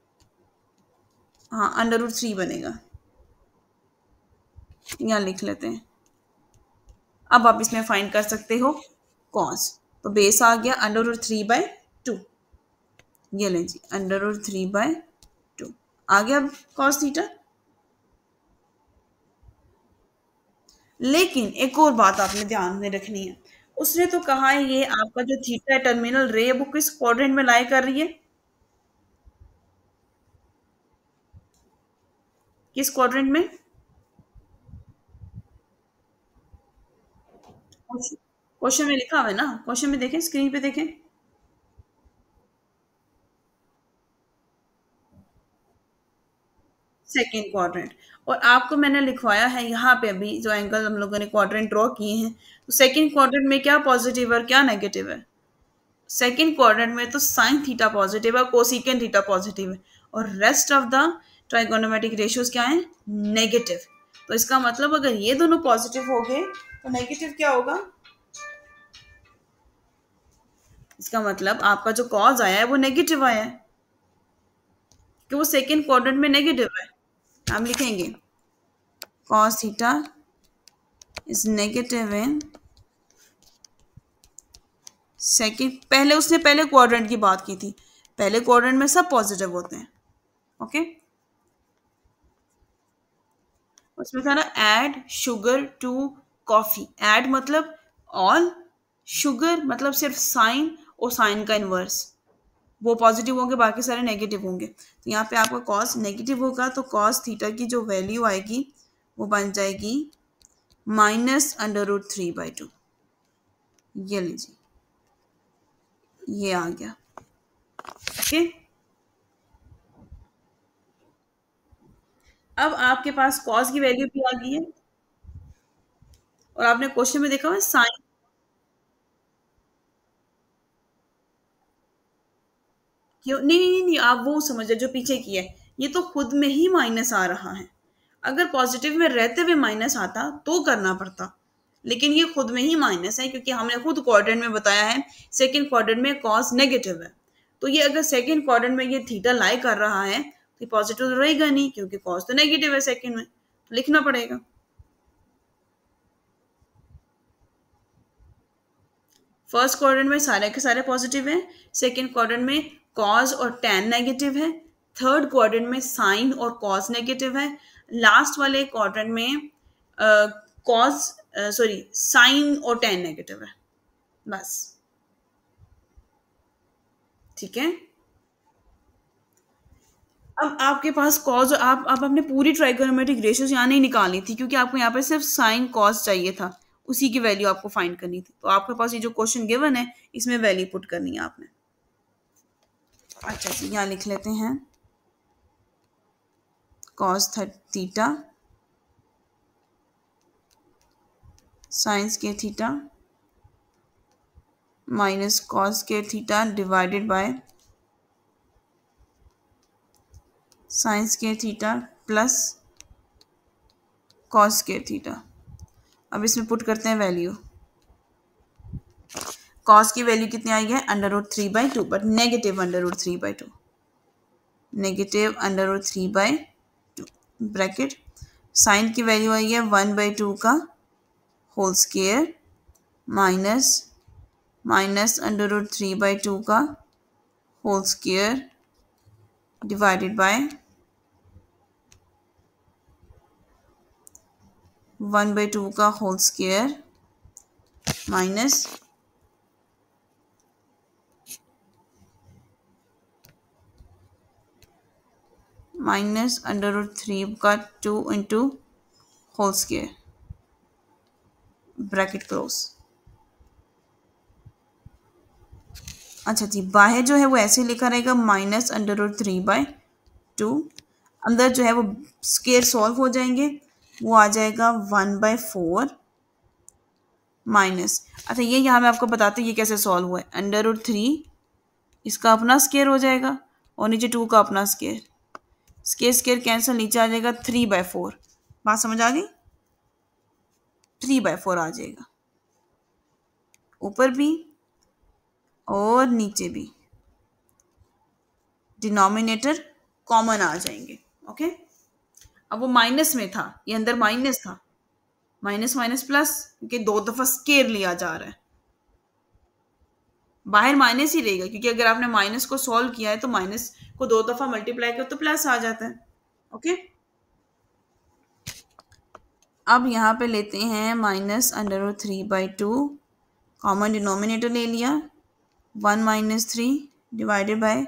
हाँ, √3 बनेगा। यहाँ लिख लेते हैं। अब आप इसमें फाइंड कर सकते हो कॉस। तो बेस आ गया √3/2। ये लें जी, √3/2 आ गया अब कॉस थीटा। लेकिन एक और बात आपने ध्यान में रखनी है। उसने तो कहा है ये आपका जो थीटा टर्मिनल रे है वो किस क्वाड्रेंट में लाई कर रही है? किस क्वाड्रेंट में? क्वेश्चन में लिखा हुआ है ना, क्वेश्चन में देखें, स्क्रीन पे देखें। Second quadrant. और आपको मैंने लिखवाया है यहाँ पे अभी जो एंगल हम लोगों ने क्वाड्रेंट ड्रॉ किए हैं, तो सेकेंड क्वाड्रेंट में क्या पॉजिटिव है और क्या नेगेटिव है? सेकेंड क्वाड्रेंट में तो साइन थीटा पॉजिटिव है, कोसिकेंट थीटा पॉजिटिव है, और rest of the trigonometric ratios क्या है? नेगेटिव। तो इसका मतलब अगर ये दोनों पॉजिटिव हो गए तो नेगेटिव क्या होगा? इसका मतलब आपका जो कॉज आया है वो नेगेटिव आया है, कि वो सेकेंड क्वाड्रेंट में नेगेटिव है। हम लिखेंगे cos theta is negative in second. पहले उसने पहले क्वाड्रेंट की बात की थी, पहले क्वाड्रेंट में सब पॉजिटिव होते हैं। ओके, उसमें था ना add sugar to coffee. Add मतलब ऑल, शुगर मतलब सिर्फ साइन और साइन का इनवर्स, वो पॉजिटिव होंगे, बाकी सारे नेगेटिव होंगे। तो यहाँ पे आपका कॉस नेगेटिव होगा, तो कॉस थीटा की जो वैल्यू आएगी वो बन जाएगी -√3/2। ये लीजिए, ये आ गया। ओके, अब आपके पास कॉस की वैल्यू भी आ गई है, और आपने क्वेश्चन में देखा हुआ साइन। क्यों नहीं नहीं नहीं नहीं, आप वो समझ जो पीछे की है, ये तो खुद में ही माइनस आ रहा है। अगर पॉजिटिव में रहते हुए माइनस आता तो करना पड़ता, लेकिन ये खुद में ही माइनस है क्योंकि हमने खुद क्वाड्रेंट में बताया है सेकंड क्वाड्रेंट में कॉस नेगेटिव है। तो ये अगर सेकंड क्वाड्रेंट में ये थीटा लाई कर रहा है तो पॉजिटिव तो रहेगा नहीं, क्योंकि कॉस तो नेगेटिव है सेकंड में, तो लिखना पड़ेगा। फर्स्ट क्वाड्रेंट में सारे के सारे पॉजिटिव हैं, सेकंड क्वाड्रेंट में कॉस और टैन नेगेटिव है, थर्ड क्वाड्रेंट में साइन और कॉस नेगेटिव है, लास्ट वाले क्वाड्रेंट में कॉस सॉरी साइन और टैन नेगेटिव है। बस, ठीक है। अब आपके पास कॉज, आप आपने पूरी ट्राइगोनोमेट्रिक रेशियोज यहाँ नहीं निकालनी थी, क्योंकि आपको यहाँ पे सिर्फ साइन कॉस चाहिए था, उसी की वैल्यू आपको फाइंड करनी थी। तो आपके पास ये जो क्वेश्चन गिवन है इसमें वैल्यू पुट करनी है आपने। अच्छा जी, यहाँ लिख लेते हैं cos theta sine square theta minus cos square theta divided by sine square theta plus cos square theta. अब इसमें पुट करते हैं वैल्यू। कॉस की वैल्यू कितनी आई है? √3/2, but negative √3/2, negative √3/2 bracket. Sine की वैल्यू आई है 1/2 का होल स्क्वायर माइनस -√3/2 का होल स्क्वायर डिवाइडेड बाय 1/2 का होल स्क्वायर माइनस -√3 का 2 into whole square bracket close. अच्छा जी, बाहर जो है वो ऐसे लिखा रहेगा -√3/2, अंदर जो है वो स्क्वायर सॉल्व हो जाएंगे, वो आ जाएगा 1/4 माइनस। अच्छा, ये यहाँ मैं आपको बताती हूँ ये कैसे सॉल्व हुआ है। √3 इसका अपना स्क्वायर हो जाएगा और नीचे 2 का अपना स्क्वायर, स्क्वायर स्क्वायर कैंसिल, नीचे आ जाएगा 3/4। बात समझ आ गई? 3/4 आ जाएगा, ऊपर भी और नीचे भी डिनोमिनेटर कॉमन आ जाएंगे। ओके, अब वो माइनस में था, ये अंदर माइनस था, माइनस माइनस प्लस, क्योंकि 2 दफा स्केयर लिया जा रहा है, बाहर माइनस ही रहेगा, क्योंकि अगर आपने माइनस को सॉल्व किया है तो माइनस को 2 दफा मल्टीप्लाई करो तो प्लस आ जाता है। ओके, अब यहाँ पे लेते हैं -√3/2, कॉमन डिनोमिनेटर ले लिया, 1 - 3 divided by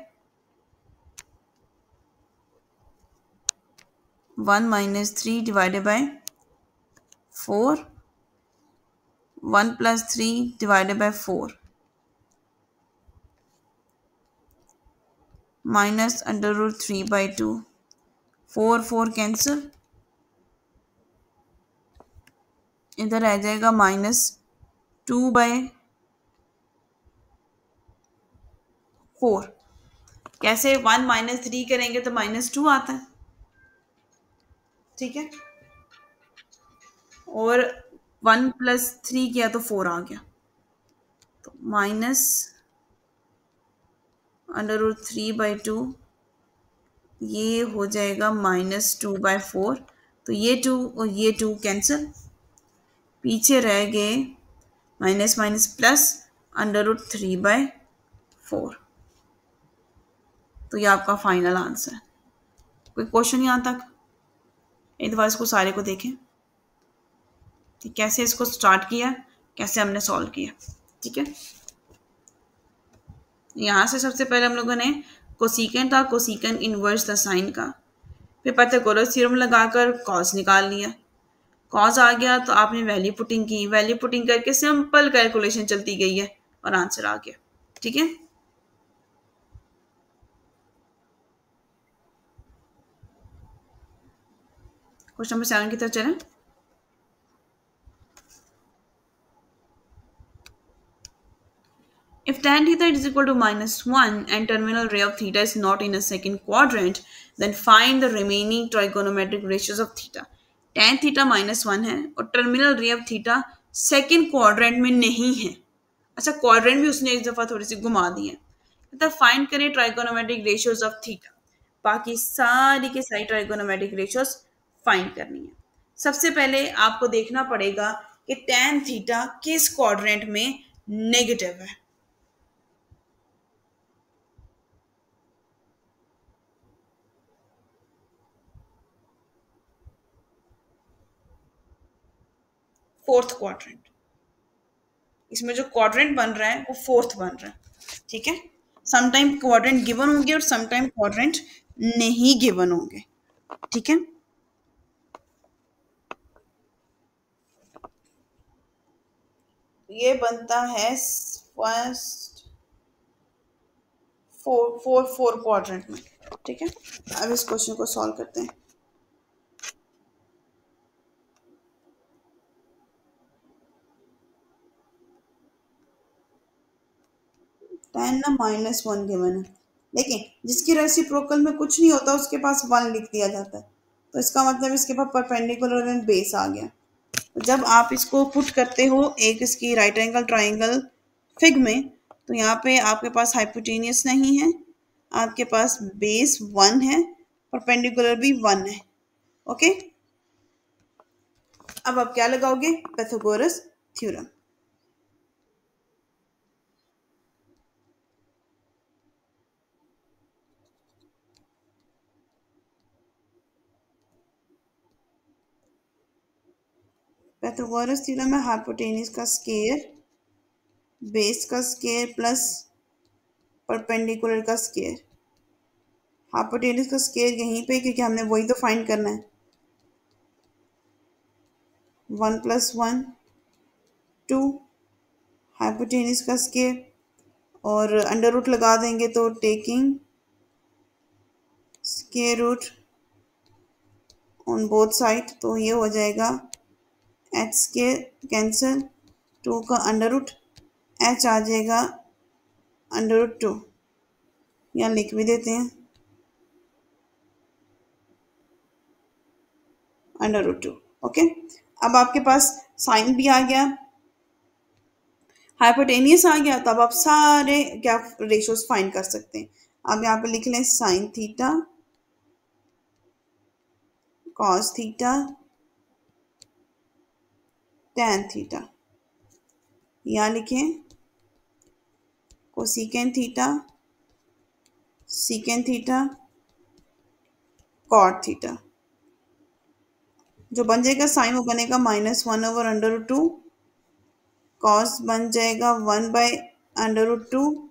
1 - 3 divided by 4, 1 + 3 divided by 4, -√3/2, 4 4 cancel, इधर आ जाएगा -2/4। कैसे 1 - 3 करेंगे तो -2 आता है, ठीक है, और 1 + 3 किया तो 4 आ गया, तो -√3/2, ये हो जाएगा -2/4, तो ये 2 और ये 2 कैंसिल, पीछे रह गए माइनस माइनस प्लस √3/4। तो ये आपका फाइनल आंसर। कोई क्वेश्चन यहाँ तक? एक दफा इसको सारे को देखें कि कैसे इसको स्टार्ट किया, कैसे हमने सॉल्व किया, ठीक है। यहाँ से सबसे पहले हम लोगों ने कोसिकेंट था, कोसिकेंट इनवर्स था साइन का, फिर पाइथागोरस थ्योरम लगाकर कॉस निकाल लिया, कॉस आ गया तो आपने वैल्यू पुटिंग की, वैल्यू पुटिंग करके सिंपल कैलकुलेशन चलती गई है और आंसर आ गया, ठीक है। क्वेश्चन नंबर 7 की तरफ चलें। If tan theta is equal to -1 and terminal ray of theta is not in a second quadrant, then find the remaining trigonometric ratios of theta. Tan theta -1 है और terminal ray of theta second quadrant में नहीं है। अच्छा, quadrant भी उसने एक दफा थोड़ी सी घुमा दी है। तो फाइंड करें ट्राइगोनोमेट्रिक रेशियोज ऑफ थीटा। बाकी सारी के सारी ट्राइगोनोमेट्रिक रेशियोज फाइंड करनी है। सबसे पहले आपको देखना पड़ेगा कि tan थीटा किस क्वाड्रेंट में नेगेटिव है। फोर्थ क्वाड्रेंट, इसमें जो क्वाड्रेंट बन रहा है वो फोर्थ बन रहा है, ठीक है। समटाइम क्वाड्रेंट गिवन होंगे और समटाइम क्वाड्रेंट नहीं गिवन होंगे, ठीक है। ये बनता है फर्स्ट फोर क्वाड्रेंट में, ठीक है। अब इस क्वेश्चन को सॉल्व करते हैं। tan ना -1 गिवन है, लेकिन जिसकी रेसिप्रोकल में कुछ नहीं होता उसके पास 1 लिख दिया जाता है, तो इसका मतलब इसके पास परपेंडिकुलर एंड बेस आ गया। तो जब आप इसको पुट करते हो एक इसकी राइट एंगल ट्राइंगल फिग में, तो यहाँ पे आपके पास हाइपोटेनियस नहीं है, आपके पास बेस 1 है, परपेंडिकुलर भी 1 है, ओके। अब आप क्या लगाओगे? Pythagoras theorem. पाइथागोरस थ्योरम में हाइपोटेनियस का स्केयर, बेस का स्केयर प्लस परपेंडिकुलर का स्केयर। हाइपोटेनियस का स्केयर यहीं पे, क्योंकि हमने वही तो फाइंड करना है। 1 + 1 2, हाइपोटेनियस का स्केयर, और अंडर रूट लगा देंगे तो taking square root on both side, तो ये हो जाएगा h स्केयर कैंसिल, 2 का अंडर रूट, h आ जाएगा √2, यहाँ लिख भी देते हैं √2, ओके। अब आपके पास साइन भी आ गया, हाइपोटेनियस आ गया, तो अब आप सारे क्या रेशियोज फाइंड कर सकते हैं। अब यहाँ पे लिख लें sine theta cos theta tan theta, यहाँ लिखें cosecant theta secant theta cot theta. जो बन जाएगा साइन वो बनेगा -1/√2, कॉस बन जाएगा 1/√2,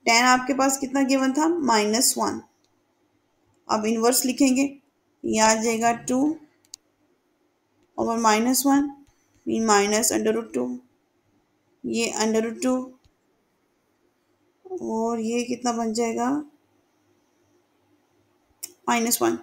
टैन आपके पास कितना गिवन था -1। अब इनवर्स लिखेंगे, ये आ जाएगा 2/-1 मीन -√2, ये √2 और ये कितना बन जाएगा -1।